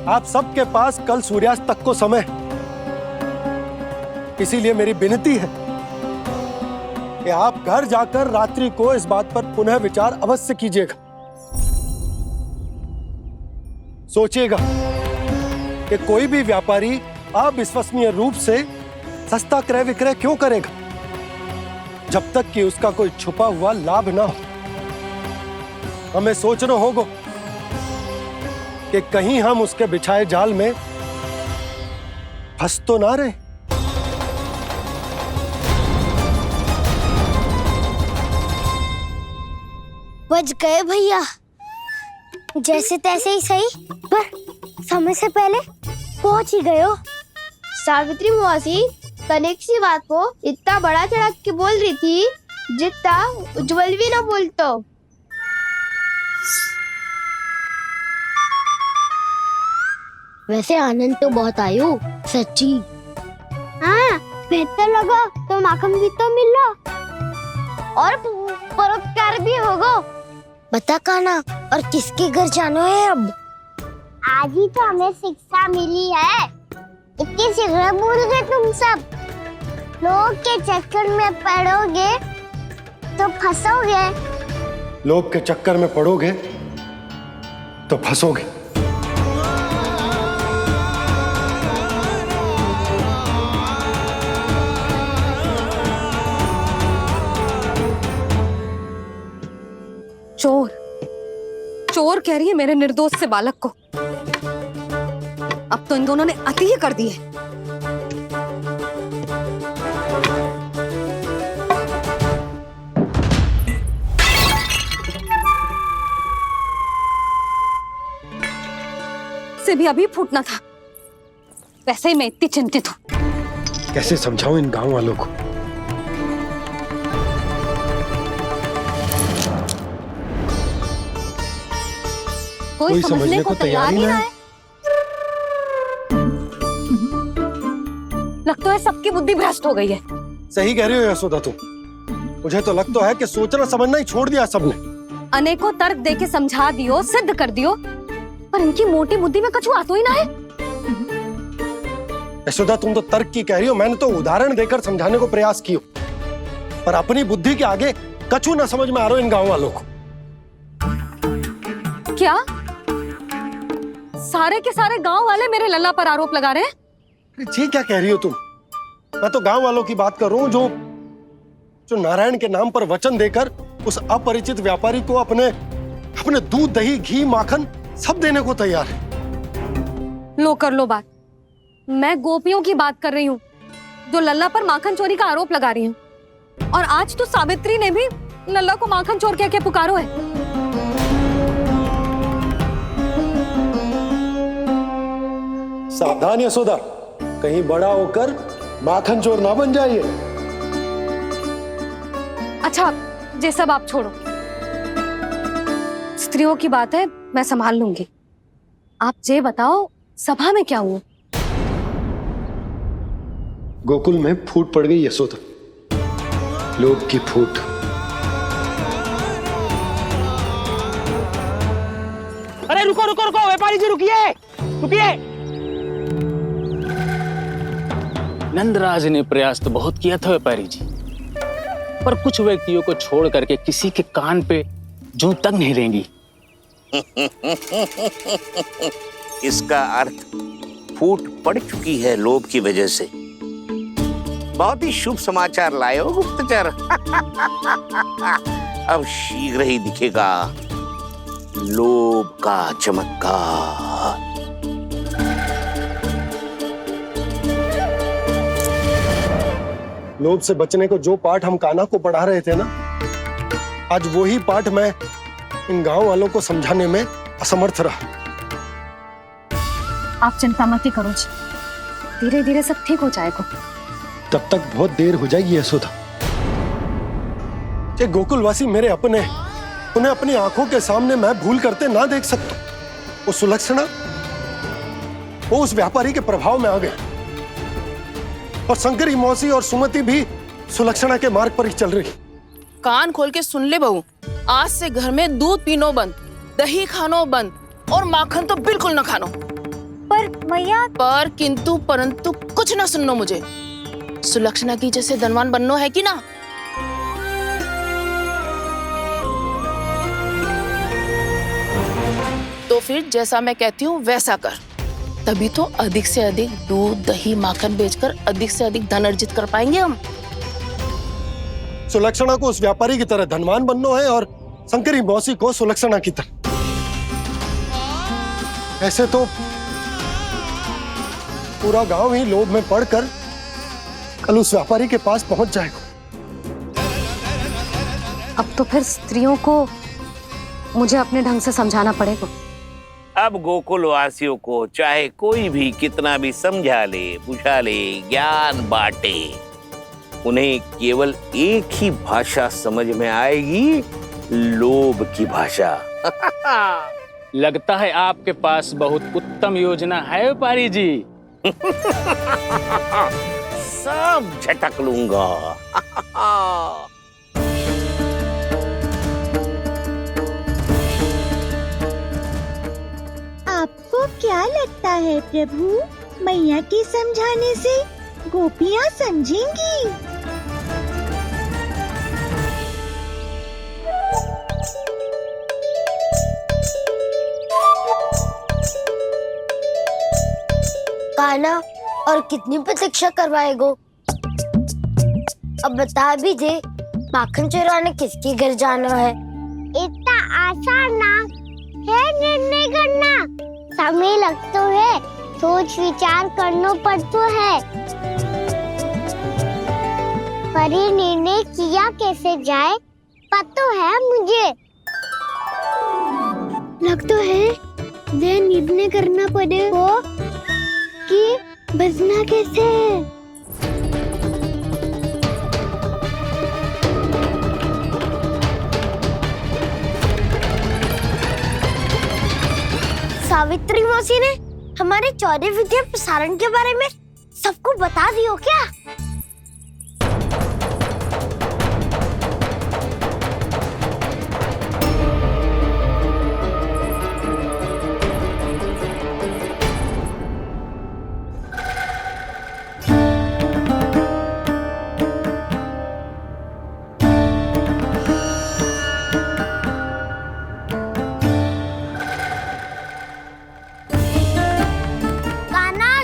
आप सबके पास कल सूर्यास्त तक को समय, इसीलिए मेरी विनती है कि आप घर जाकर रात्रि को इस बात पर पुनः विचार अवश्य कीजिएगा। सोचिएगा कि कोई भी व्यापारी अविश्वसनीय रूप से सस्ता क्रय विक्रय क्यों करेगा जब तक कि उसका कोई छुपा हुआ लाभ ना हो। हमें सोचना होगा कि कहीं हम उसके बिछाए जाल में फंस तो ना रहे। बच गए भैया, जैसे तैसे ही सही, पर समय से पहले पहुंच ही गए हो। सावित्री मौसी कनेक सी बात को इतना बड़ा चढ़ा के बोल रही थी जितना उज्जवल भी ना बोलतो। वैसे आनंद तो बहुत आयो, सच्ची। हाँ, बेहतर लगा तो माखन भी तो मिल रहा और परोपकार भी होगा। बता काना, और किसके घर जाना है अब? आज ही तो हमें शिक्षा मिली है, इतनी शीघ्र भूल गए तुम सब। लोग के चक्कर में पड़ोगे तो फंसोगे। लोग के चक्कर में पड़ोगे तो फंसोगे। चोर चोर कह रही है मेरे निर्दोष से बालक को। अब तो इन दोनों ने अति ही कर दी है। से भी अभी फूटना था। वैसे ही मैं इतनी चिंतित हूं। कैसे समझाऊं इन गांव वालों को? कोई समझने को तैयार ही ना है। लगता है सबकी बुद्धि भ्रष्ट हो गई है। सही कह रही हो यशोदा तुम। मुझे तो लगता है कि सोचना समझना ही छोड़ दिया सबने। अनेकों तर्क देके समझा दियो, सिद्ध कर दियो, पर इनकी मोटी बुद्धि में कछु आतो ही ना है। यशोदा तुम तो तर्क की कह रही हो, मैंने तो उदाहरण देकर समझाने को प्रयास किया, पर अपनी बुद्धि के आगे कछु ना समझ में आ रहा इन गांव वालों को। क्या सारे के सारे गांव वाले मेरे लल्ला पर आरोप लगा रहे हैं? जी क्या कह रही हो तुम? मैं तो गांव वालों की बात कर रहा हूं जो नारायण के नाम पर वचन देकर उस अपरिचित व्यापारी को अपने दूध दही घी माखन सब देने को तैयार है। लो कर लो बात। मैं गोपियों की बात कर रही हूँ जो लल्ला पर माखन चोरी का आरोप लगा रही हूँ। और आज तो सावित्री ने भी लल्ला को माखन चोर कह के पुकारो है। सावधान यशोदा, कहीं बड़ा होकर माखन चोर ना बन जाइए। अच्छा, ये सब आप छोड़ो। स्त्रियों की बात है, मैं संभाल लूंगी। आप ये बताओ सभा में क्या हुआ? गोकुल में फूट पड़ गई यशोदा, लोभ की फूट। अरे रुको रुको रुको, व्यापारी जी रुकिए रुकिए। नंदराज ने प्रयास तो बहुत किया था व्यापारी जी, पर कुछ व्यक्तियों को छोड़ करके किसी के कान पे जूं तक नहीं रेंगी। इसका अर्थ फूट पड़ चुकी है लोभ की वजह से। बहुत ही शुभ समाचार लाए हो गुप्तचर। अब शीघ्र ही दिखेगा लोभ का चमत्कार। लोभ से बचने को जो पाठ हम कान्हा को पढ़ा रहे थे ना, आज वही पाठ मैं इन गांव वालों को समझाने में असमर्थ रहा। आप चिंता मत ही करो जी, धीरे धीरे सब ठीक हो जाएगा। तब तक बहुत देर हो जाएगी यशोदा। गोकुलवासी मेरे अपने, उन्हें अपनी आंखों के सामने मैं भूल करते ना देख सकता। वो सुलक्षणा वो उस व्यापारी के प्रभाव में आ गया और शंकरी मौसी और सुमति भी सुलक्षणा के मार्ग पर ही चल रही। कान खोल के सुन ले बहू, आज से घर में दूध पीनो बंद, दही खानो बंद और माखन तो बिल्कुल न खानो। पर मैया, पर किंतु परंतु कुछ न सुननो मुझे। सुलक्षणा की जैसे धनवान बननो है कि ना? तो फिर जैसा मैं कहती हूँ वैसा कर, तभी तो अधिक से अधिक दूध दही माखन बेचकर अधिक से अधिक धन अर्जित कर पाएंगे हम। सुलक्षणा को उस व्यापारी की तरह धनवान बनना है और शंकरी मौसी को सुलक्षणा की तरह। ऐसे तो पूरा गांव ही लोभ में पड़कर कल उस व्यापारी के पास पहुंच जाएगा। अब तो फिर स्त्रियों को मुझे अपने ढंग से समझाना पड़ेगा। अब गोकुल वासियों को चाहे कोई भी कितना भी समझा ले, बुझा ले, ज्ञान बांटे, उन्हें केवल एक ही भाषा समझ में आएगी, लोभ की भाषा। लगता है आपके पास बहुत उत्तम योजना है व्यापारी जी। सब झटक लूंगा। आपको क्या लगता है प्रभु, मैया के समझाने से गोपियाँ समझेंगी? कान्हा, और कितनी प्रतीक्षा करवाएगो? अब बता भी दे, माखन चुराने किसके घर जाना है? इतना आसान ना है निर्णय करना, समय लगता है, सोच विचार करना पड़ता है। पर ये निर्णय किया कैसे जाए पता है मुझे। लगता है वे निर्णय करना पड़ेगा कि बचना कैसे है। सावित्री मौसी ने हमारे चौरे विद्या प्रसारण के बारे में सबको बता दियो क्या?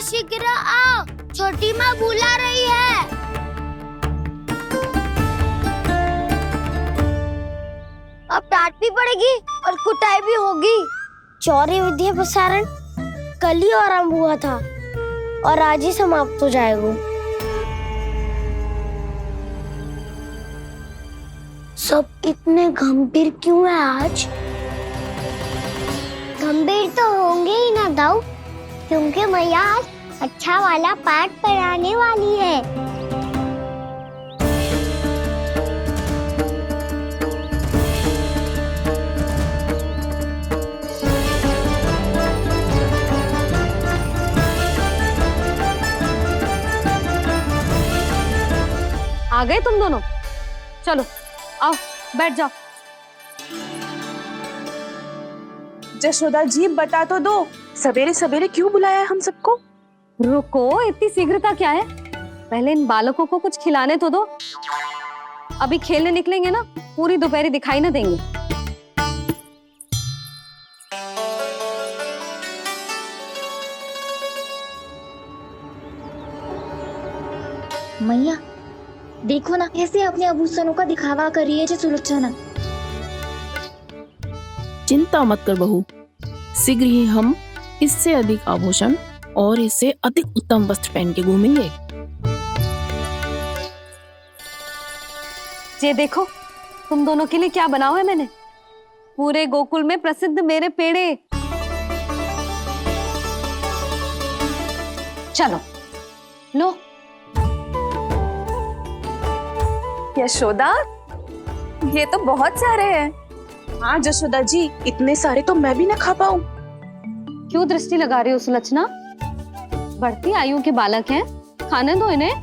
शीघ्र आओ, छोटी माँ बुला रही है। अब डांट भी पड़ेगी और कुटाई भी होगी। चौरी विद्या प्रसारण कल ही आरंभ हुआ था और आज ही समाप्त हो जाएगा। सब इतने गंभीर क्यों है आज? गंभीर तो होंगे ही ना दाऊ, क्योंकि मैया आज अच्छा वाला पाठ पढ़ाने वाली है। आ गए तुम दोनों? चलो आओ बैठ जाओ। जशोदा जी बता तो दो, सवेरे सवेरे क्यों बुलाया है हम सबको? रुको, इतनी शीघ्रता क्या है? पहले इन बालकों को कुछ खिलाने तो दो। अभी खेलने निकलेंगे ना, पूरी दोपहरी दिखाई ना देंगे। मैया देखो ना, कैसे अपने आभूषणों का दिखावा कर रही है जो सुलक्षणा। चिंता मत कर बहू, शीघ्र ही हम इससे अधिक आभूषण और इससे अधिक उत्तम वस्त्र पहन के घूमेंगे। ये देखो तुम दोनों के लिए क्या बनाओ है मैंने। पूरे गोकुल में प्रसिद्ध मेरे पेड़े। चलो लो। यशोदा, ये तो बहुत सारे हैं। हाँ जशोदा जी, इतने सारे तो मैं भी ना खा पाऊं। क्यों दृष्टि लगा रही हो सुलक्षणा? बढ़ती आयु के बालक हैं, खाने दो इन्हें।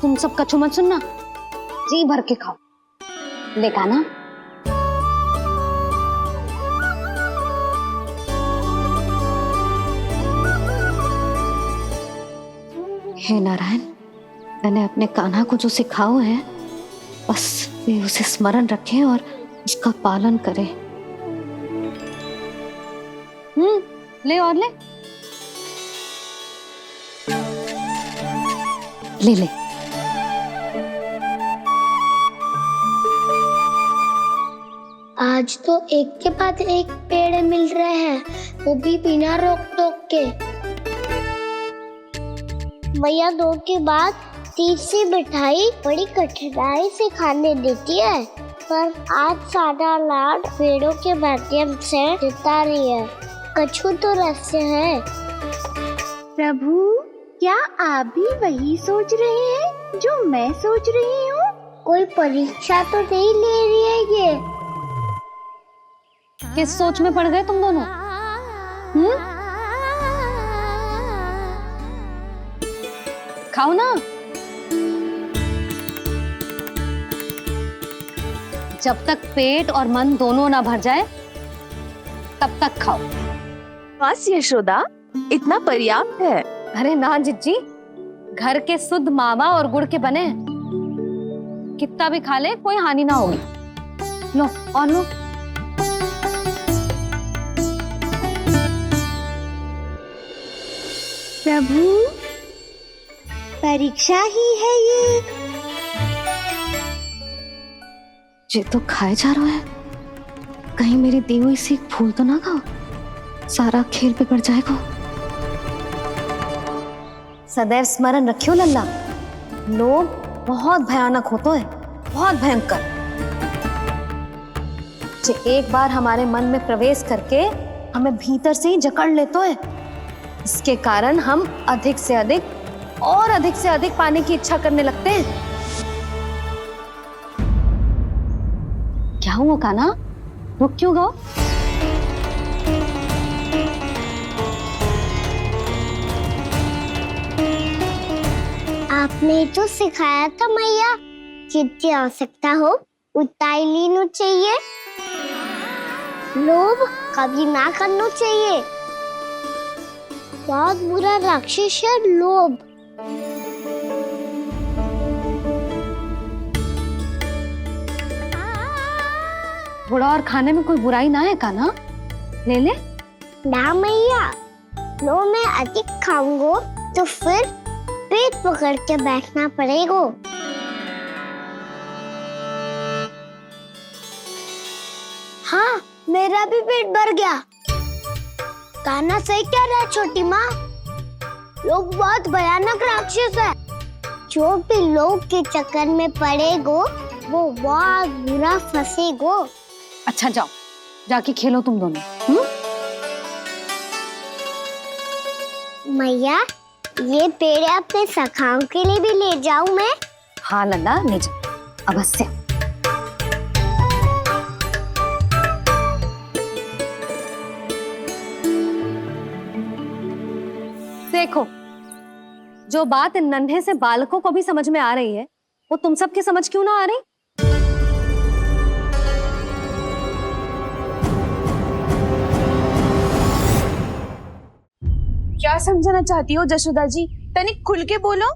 तुम सब कछु मत सुनना, जी भर के खाओ। ले कान्हा। हे नारायण, मैंने अपने कान्हा को जो सिखाओ है, बस वे उसे स्मरण रखें और उसका पालन करें। ले और ले ले ले। आज तो एक के बाद एक पेड़ मिल रहे हैं, वो भी बिना रोक टोक के। मैया 2 के बाद तीसरी मिठाई बड़ी कठिनाई से खाने देती है, पर आज सादा लाड पेड़ों के माध्यम से जिता रही है। कछु तो रहस्य है। प्रभु, क्या आप भी वही सोच रहे हैं जो मैं सोच रही हूँ? कोई परीक्षा तो नहीं ले रही है ये? किस सोच में पड़ गए तुम दोनों? खाओ ना। जब तक पेट और मन दोनों ना भर जाए तब तक खाओ। बस यशोदा, इतना पर्याप्त है। अरे ना जिज्जी, घर के शुद्ध मावा और गुड़ के बने, कितना भी खा ले कोई हानि ना होगी। लो और लो। प्रभु, परीक्षा ही है ये तो खाए जा रहा है, कहीं मेरी दी हुई सीख फूल तो ना खाओ, सारा खेल बिगड़ जाएगा। सदैव स्मरण रखियो लल्ला, लोभ बहुत भयानक होता है, बहुत भयंकर। जो एक बार हमारे मन में प्रवेश करके हमें भीतर से ही जकड़ लेता है, इसके कारण हम अधिक से अधिक और अधिक से अधिक पाने की इच्छा करने लगते हैं। क्या हुआ कान्हा, रुक क्यों गए? आपने तो सिखाया था मैया, जितनी आवश्यकता हो उतना ही लेना चाहिए, लोभ कभी ना करना चाहिए। बहुत बुरा राक्षस है लोभ। थोड़ा और खाने में कोई बुराई ना है कान्हा, ले ले। ना मैया, लो मैं अधिक खाऊंगा तो फिर पेट पकड़ के बैठना पड़ेगा। हाँ, मेरा भी पेट भर गया। कान्हा सही कह रहा है छोटी माँ, लोग बहुत भयानक राक्षस है। जो भी लोग के चक्कर में पड़ेगो वो बहुत बुरा फंसेगो। अच्छा जाओ, जाके खेलो तुम दोनों। मैया, ये पेड़ अपने सखाओं के लिए भी ले जाऊं मैं? हाँ लल्ला, ले जाओ अवश्य। देखो, जो बात इन नन्हे से बालकों को भी समझ में आ रही है, वो तुम सबकी समझ क्यों ना आ रही? क्या समझाना चाहती हो जशोदा जी? तनिक खुल के बोलो।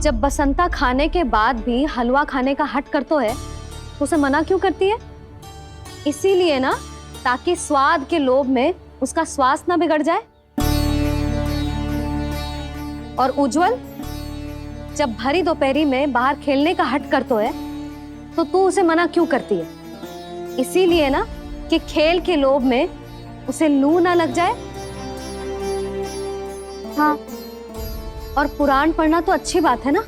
जब बसंता खाने के बाद भी हलवा खाने का हट करतो है तो उसे मना क्यों करती है? इसीलिए ना, ताकि स्वाद के लोभ में उसका स्वास्थ्य ना बिगड़ जाए। और उज्जवल, जब भरी दोपहरी में बाहर खेलने का हट करतो है तो तू उसे मना क्यों करती है? इसीलिए ना कि खेल के लोभ में उसे लू ना लग जाए। हाँ, और पुराण पढ़ना तो अच्छी बात है ना।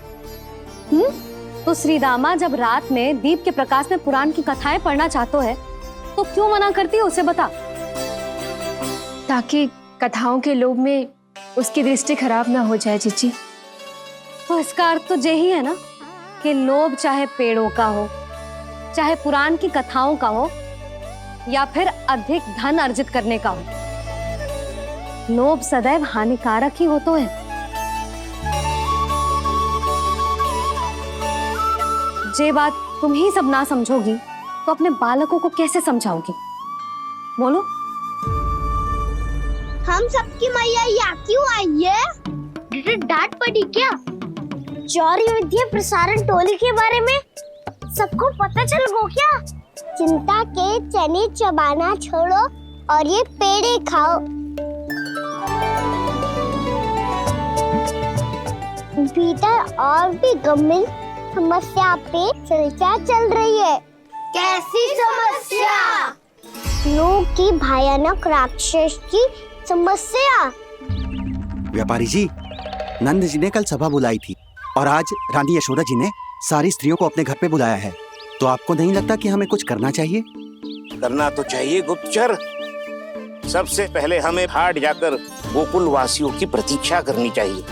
तो श्री रामा जब रात में दीप के प्रकाश में पुराण की कथाएं पढ़ना चाहते है तो क्यों मना करती है? उसे बता। ताकि कथाओं के लोभ में उसकी दृष्टि खराब ना हो जाए जीजी। तो इसका अर्थ तो यही है ना कि लोभ चाहे पेड़ों का हो, चाहे पुराण की कथाओं का हो, या फिर अधिक धन अर्जित करने का हो। लोभ सदैव हानिकारक ही होता है। जे बात तुम ही सब ना समझोगी तो अपने बालकों को कैसे समझाओगी? बोलो। हम सबकी मैया यहाँ क्यों आई है? डांट पड़ी क्या? चौरी विद्या प्रसारण टोली के बारे में सबको पता चल गो क्या? चिंता के चने चबाना छोड़ो और ये पेड़े खाओ। भीतर और भी गंभीर समस्या पे चर्चा चल रही है। कैसी समस्या? लोग की भयानक राक्षस की समस्या। व्यापारी जी, नंद जी ने कल सभा बुलाई थी और आज रानी यशोदा जी ने सारी स्त्रियों को अपने घर पे बुलाया है। तो आपको नहीं लगता कि हमें कुछ करना चाहिए? करना तो चाहिए गुप्तचर। सबसे पहले हमें हाट जाकर गोकुल वासियों की प्रतीक्षा करनी चाहिए।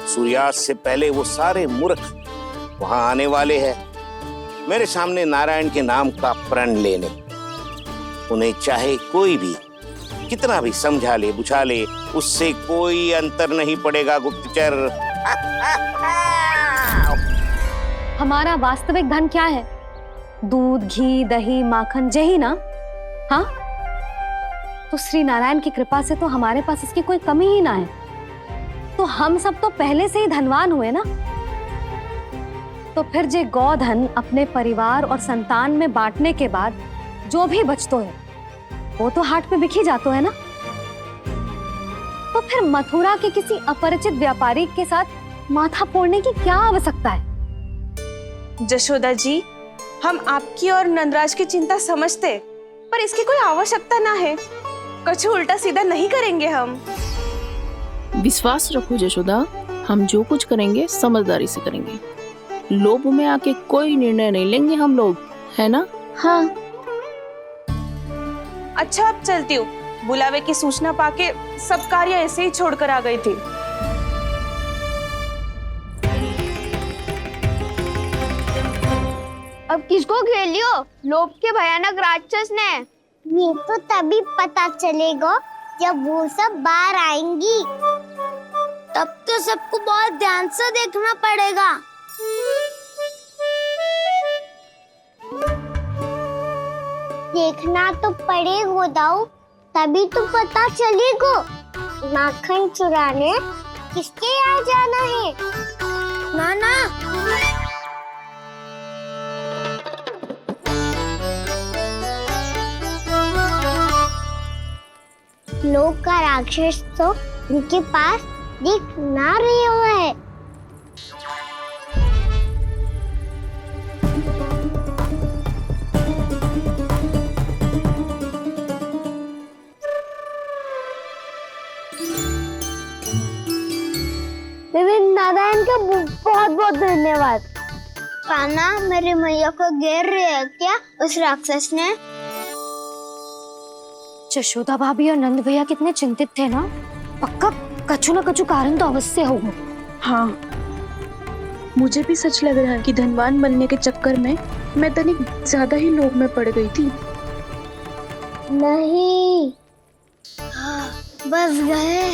सूर्यास्त से पहले वो सारे मूर्ख वहां आने वाले हैं, मेरे सामने नारायण के नाम का प्रण लेने। उन्हें चाहे कोई भी कितना भी समझा ले बुझा ले, उससे कोई अंतर नहीं पड़ेगा गुप्तचर। हमारा वास्तविक धन क्या है? दूध, घी, दही, माखन, यही ना? हाँ, तो श्री नारायण की कृपा से तो हमारे पास इसकी कोई कमी ही ना है। तो हम सब तो पहले से ही धनवान हुए ना। तो फिर जे गोधन अपने परिवार और संतान में बांटने के बाद जो भी बचतो है वो तो हाट पे बिखी जातो है ना। तो फिर मथुरा के किसी अपरिचित व्यापारी के साथ माथा फोड़ने की क्या आवश्यकता है? जशोदा जी, हम आपकी और नंदराज की चिंता समझते, पर इसकी कोई आवश्यकता ना है। कुछ उल्टा सीधा नहीं करेंगे हम। विश्वास रखो जशोदा, हम जो कुछ करेंगे समझदारी से करेंगे। लोभ में आके कोई निर्णय नहीं लेंगे हम लोग, है ना? हाँ। अच्छा, अब चलती हूँ। बुलावे की सूचना पाके सब कार्य ऐसे ही छोड़कर आ गई थी। अब किसको घेर लियो? लोभ के भयानक राक्षस ने। ये तो तभी पता चलेगा जब वो सब बाहर आएंगी। तब तो सबको बहुत ध्यान से देखना पड़ेगा। देखना तो पड़ेगा दाऊ, तभी तो पता चलेगा माखन चुराने किसके यहाँ जाना है। नाना, लोग का राक्षस तो उनके पास दिख ना रहे हुए है। नारायण का बहुत बहुत धन्यवाद। कान्हा, मेरी मैया को घेर रहे है क्या उस राक्षस ने? यशोदा भाभी और नंद भैया कितने चिंतित थे ना। पक्का कछु ना कछु कारण तो अवश्य होगा। हाँ, मुझे भी सच लग रहा है कि धनवान बनने के चक्कर में मैं तनिक ज्यादा ही लोभ में पड़ गई थी। नहीं, बस गए।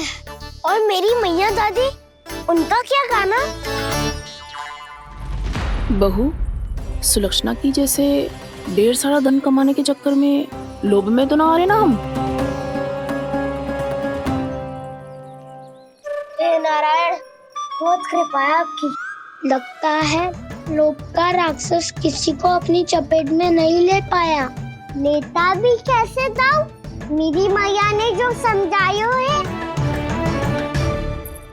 और मेरी मैया दादी, उनका क्या गाना? बहू, सुलक्षणा की जैसे ढेर सारा धन कमाने के चक्कर में लोभ में तो ना आ रहे ना हम। हे नारायण, बहुत कृपा है आपकी। लगता है लोभ का राक्षस किसी को अपनी चपेट में नहीं ले पाया। लेता भी कैसे दाऊ? मेरी मैया ने जो समझायो है।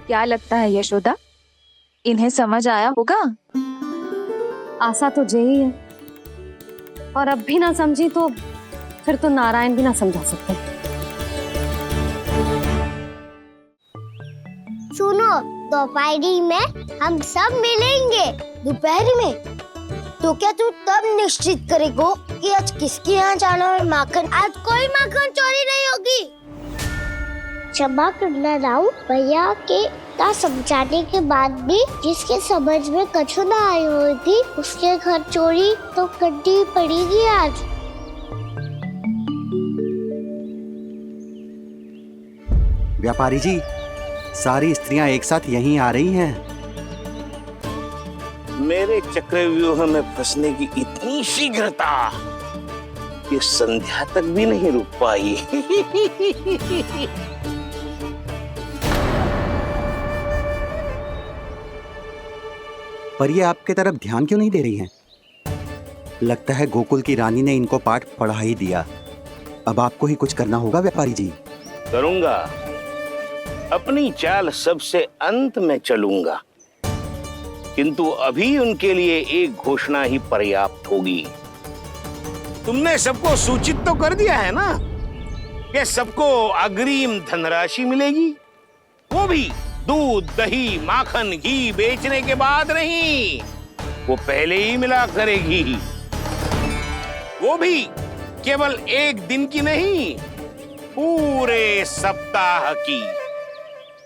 क्या लगता है यशोदा, इन्हें समझ आया होगा? आशा तो यही है, और अब भी ना समझी तो फिर तो नारायण भी ना समझा सकते। सुनो, दोपहरी में हम सब मिलेंगे। दोपहरी में? तो क्या तू तब निश्चित करेगो कि आज किसके यहाँ जाना है माखन? आज कोई माखन चोरी नहीं होगी। क्षमा करना राव, भैया के ता समझाने के बाद भी जिसके समझ में कछु ना आई हुई थी उसके घर चोरी तो करनी पड़ेगी आज। व्यापारी जी, सारी स्त्रियां एक साथ यहीं आ रही हैं। मेरे चक्रव्यूह में फंसने की इतनी शीघ्रता कि संध्या तक भी नहीं रुक पाई। पर ये आपके तरफ ध्यान क्यों नहीं दे रही हैं? लगता है गोकुल की रानी ने इनको पाठ पढ़ा ही दिया। अब आपको ही कुछ करना होगा व्यापारी जी। करूंगा, अपनी चाल सबसे अंत में चलूंगा, किंतु अभी उनके लिए एक घोषणा ही पर्याप्त होगी। तुमने सबको सूचित तो कर दिया है ना कि सबको अग्रिम धनराशि मिलेगी, वो भी दूध, दही, माखन, घी बेचने के बाद नहीं, वो पहले ही मिला करेगी। वो भी केवल एक दिन की नहीं, पूरे सप्ताह की।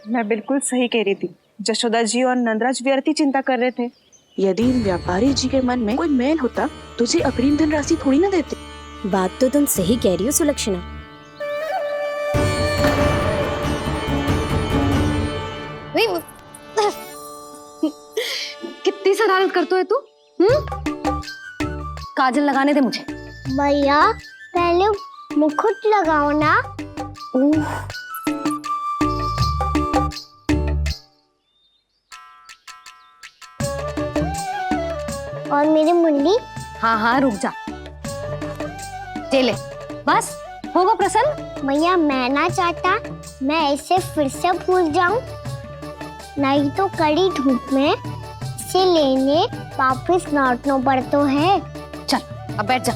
मैं बिल्कुल सही कह रही थी। जशोदा जी और नंदराज व्यर्थ ही चिंता कर रहे थे। यदि इन व्यापारी जी के मन में कोई मैल होता तुझे अग्रिम धनराशि थोड़ी ना देते। बात तो तुम सही कह रही हो सुलक्षणा। कितनी शरारत करते हो तू? काजल लगाने दे मुझे। भैया पहले मुकुट लगाओ ना। और मेरी मुंडी। हाँ हाँ रुक जा, ले बस होगा प्रसन्न। भैया मैं ना चाहता मैं ऐसे फिर से भूल जाऊं, नहीं तो कड़ी धूप में इसे लेने वापस लौटना पड़ता है। चल अब बैठ जा,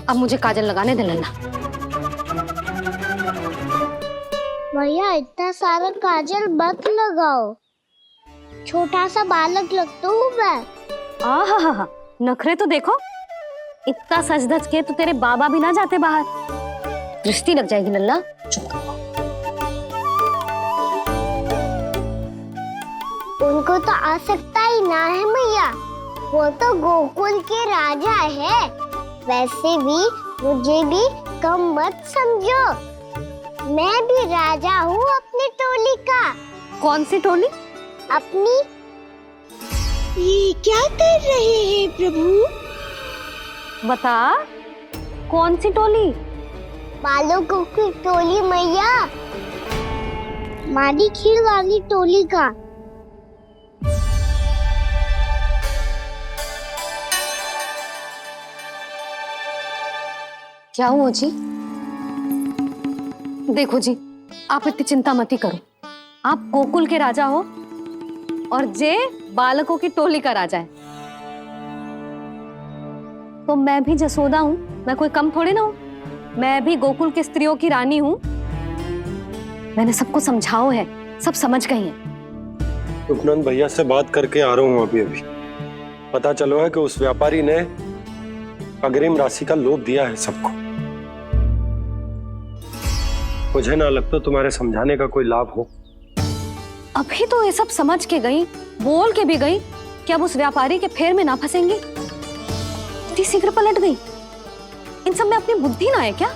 अब मुझे काजल लगाने दे लेना। भैया इतना सारा काजल मत लगाओ, छोटा सा बालक लगता हूँ मैं। आहा, नखरे तो देखो, इतना सज धज के तो तेरे बाबा भी ना जाते बाहर, दृष्टि लग जाएगी लल्ला। उनको तो आ सकता ही ना है भैया, वो तो गोकुल के राजा है। वैसे भी मुझे भी कम मत समझो, मैं भी राजा हूँ अपनी टोली का। कौन सी टोली? अपनी। ये क्या कर रहे हैं प्रभु? बता, कौन सी टोली? बालकों की टोली मैया, मारी खीर वाली टोली का। क्या हुआ जी? देखो जी, आप इतनी चिंता मत ही करो। आप गोकुल के राजा हो और जे बालकों की टोली का राजा है, तो मैं भी जसोदा हूँ, मैं कोई कम थोड़ी ना हूँ। मैं भी गोकुल की स्त्रियों की रानी हूँ। मैंने सबको समझाओ है, सब समझ गई हैं। उपनंद भैया से बात करके आ रहा हूँ अभी। पता चलो है कि उस व्यापारी ने अग्रिम राशि का लोभ दिया है सबको। मुझे ना लगता तुम्हारे समझाने का कोई लाभ हो। अभी तो ये सब समझ के गई, बोल के भी गई कि अब उस व्यापारी के फेर में ना फंसेंगी। इतनी शीघ्र पलट गई। इन सब में अपनी बुद्धि ना है क्या?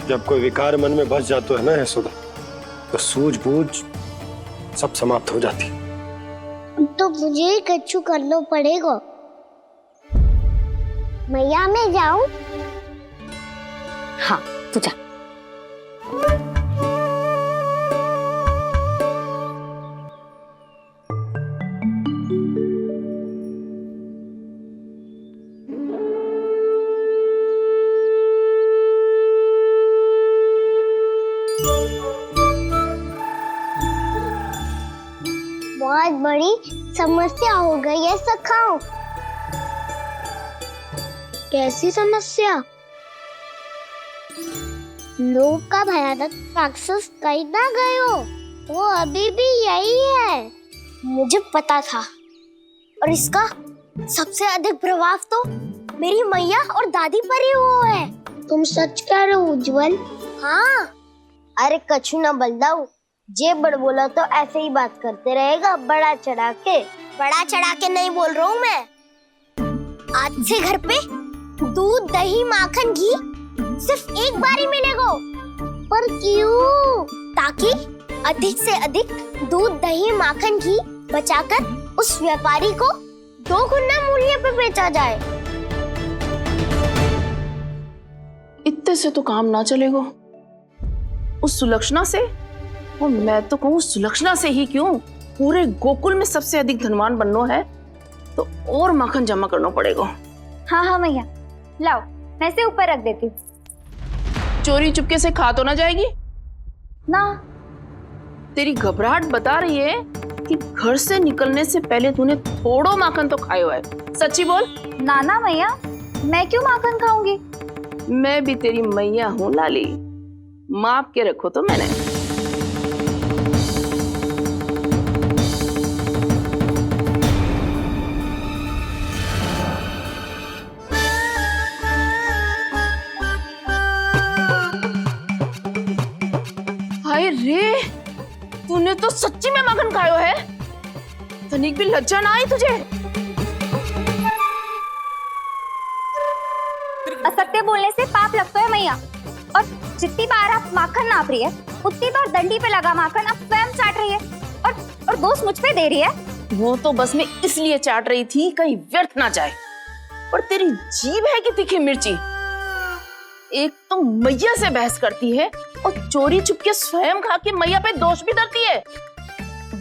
जब कोई विकार मन में बस जाता है ना यशोदा, तो सूझबूझ सब समाप्त हो जाती। तो मुझे ही कच्चू करना पड़ेगा। मैया मैं जाऊं? हाँ तू जा। बहुत बड़ी समस्या हो गई है सखाओ। कैसी समस्या? लोभ का भयानक राक्षस कहीं ना गए हो, वो अभी भी यही है। मुझे पता था, और इसका सबसे अधिक प्रभाव तो मेरी मैया और दादी पर ही हुआ है। तुम सच कह रहे हो उज्जवल? हाँ। अरे कछु ना बलदाऊ, जे बड़ बोला तो ऐसे ही बात करते रहेगा बड़ा चढ़ा के। बड़ा चढ़ा के नहीं बोल रहा हूँ मैं। आज से घर पे दूध, दही, माखन, घी सिर्फ एक बार ही मिलेगा, पर क्यों? ताकि अधिक से अधिक दूध, दही, माखन, घी बचाकर उस व्यापारी को 2 गुना मूल्य पे बेचा जाए। इतने से तो काम ना चलेगा। उस सुलक्षणा से, और मैं तो कहूँ सुलक्षणा से ही क्यों, पूरे गोकुल में सबसे अधिक धनवान बनना है तो और माखन जमा करना पड़ेगा। हाँ हाँ मैया, लाओ मैं इसे ऊपर रख देती हूँ। चोरी चुपके से खा तो ना जाएगी ना? तेरी घबराहट बता रही है कि घर से निकलने से पहले तूने थोड़ो माखन तो खाया है। सच्ची बोल। ना ना मैया, मैं क्यों माखन खाऊंगी? मैं भी तेरी मैया हूँ लाली, माप के रखो तो मैंने। हाय रे, तूने तो सच्ची में माखन खायो है। तनिक भी लज्जा ना आई तुझे? असत्य बोलने से पाप लगता है मैया, और जितनी बार आप माखन नाप रही है उतनी बार डंडी पे लगा माखन आप स्वयं चाट रही है, और दोष मुझ पे दे रही है। वो तो बस मैं इसलिए चाट रही थी कहीं व्यर्थ ना जाए। और तेरी जीभ है कि तीखी मिर्ची। एक तो मैया से बहस करती है और चोरी छुपके स्वयं खा के मैया पे दोष भी धरती है।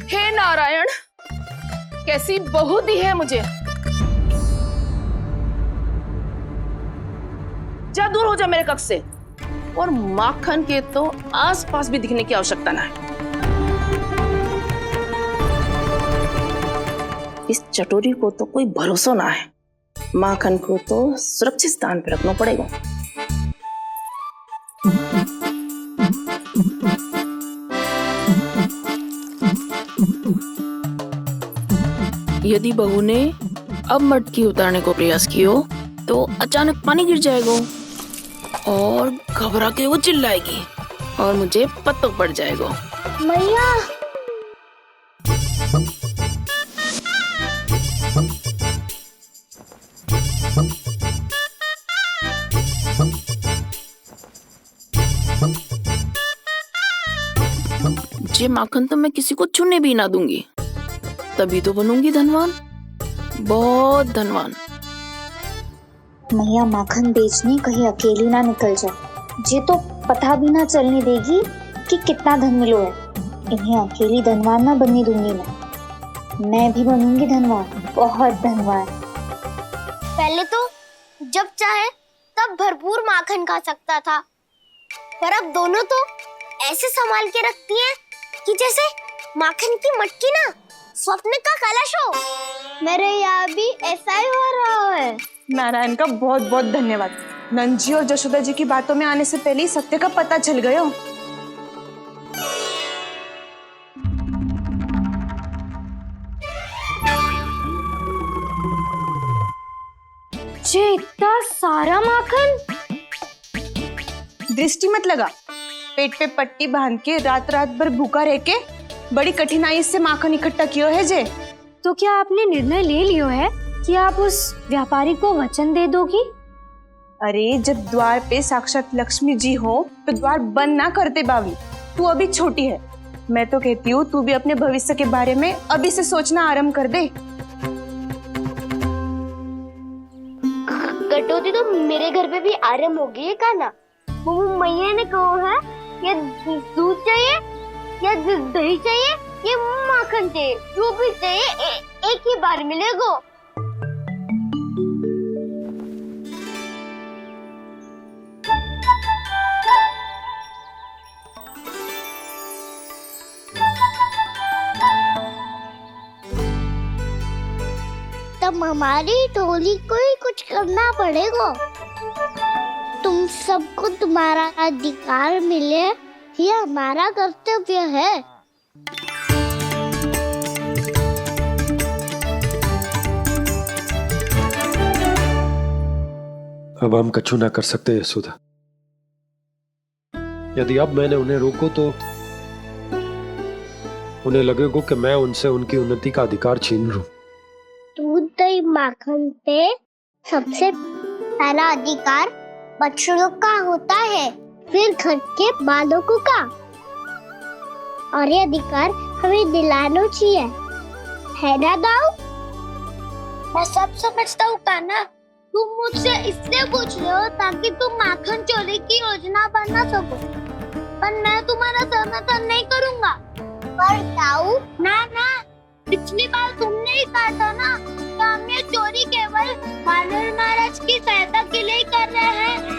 हे नारायण, कैसी बहू दी है मुझे। जा, दूर हो जा मेरे कक्ष से। और माखन के तो आसपास भी दिखने की आवश्यकता ना है। इस चटोरी को तो कोई भरोसा ना है। माखन को तो सुरक्षित स्थान पर रखना पड़ेगा। यदि बहू ने अब मटकी उतारने को प्रयास किया तो अचानक पानी गिर जाएगा और घबरा के वो चिल्लाएगी और मुझे पता पड़ जाएगा। मैया, ये माखन तो मैं किसी को छूने भी ना दूंगी, तभी तो बनूंगी धनवान, बहुत धनवान। मैया माखन बेचने कहीं अकेली ना निकल जाए। ये तो पता भी ना चलने देगी कि कितना धन मिलो है। इन्हें अकेली धनवान ना बनने दूंगी मैं भी बनूंगी धनवान, बहुत धनवान। पहले तो जब चाहे तब भरपूर माखन खा सकता था, पर अब दोनों तो ऐसे संभाल के रखती हैं कि जैसे माखन की मटकी ना स्वप्न का कलश हो। मेरे यहाँ भी ऐसा ही हो रहा है। नारायण का बहुत बहुत धन्यवाद। नंजी और जशोदा जी की बातों में आने से पहले ही सत्य का पता चल गया। ये इतना सारा माखन। दृष्टि मत लगा, पेट पे पट्टी बांध के रात रात भर भूखा रह के बड़ी कठिनाई से माखन इकट्ठा किया है जे। तो क्या आपने निर्णय ले लियो है कि आप उस व्यापारी को वचन दे दोगी? अरे जब द्वार पे साक्षात लक्ष्मी जी हो तो द्वार बंद ना करते बावली। तू अभी छोटी है, मैं तो कहती हूँ तू भी अपने भविष्य के बारे में अभी से सोचना आरंभ कर दे। कटौती तो मेरे घर पे भी आरंभ हो गई है काना। वो मैया ने कहा है या दूध चाहिए या दही चाहिए या माखन चाहिए, जो भी चाहिए एक ही बार मिलेगा। तब हमारी टोली को ही कुछ करना पड़ेगा। तुम सबको तुम्हारा अधिकार मिले, यह हमारा कर्तव्य है। अब हम कछु ना कर सकते यशोदा। यदि अब मैंने उन्हें रोको तो उन्हें लगेगा कि मैं उनसे उनकी उन्नति का अधिकार छीन लूं। दूध दही माखन पे सबसे पहला अधिकार बछड़ों का होता है। फिर घर के बालों को का, और ये अधिकार हमें दिलाना चाहिए, है ना दाऊ? मैं सब समझता हूँ कान्हा, तुम मुझसे इसलिए पूछ रहे हो ताकि तुम माखन चोरी की योजना बना सको, पर मैं तुम्हारा समर्थन नहीं करूँगा। पर दाऊ, ना ना, पिछली बार तुमने ही कहा था ना कि हम ये चोरी केवल वानर महाराज की सहायता के लिए कर रहे हैं।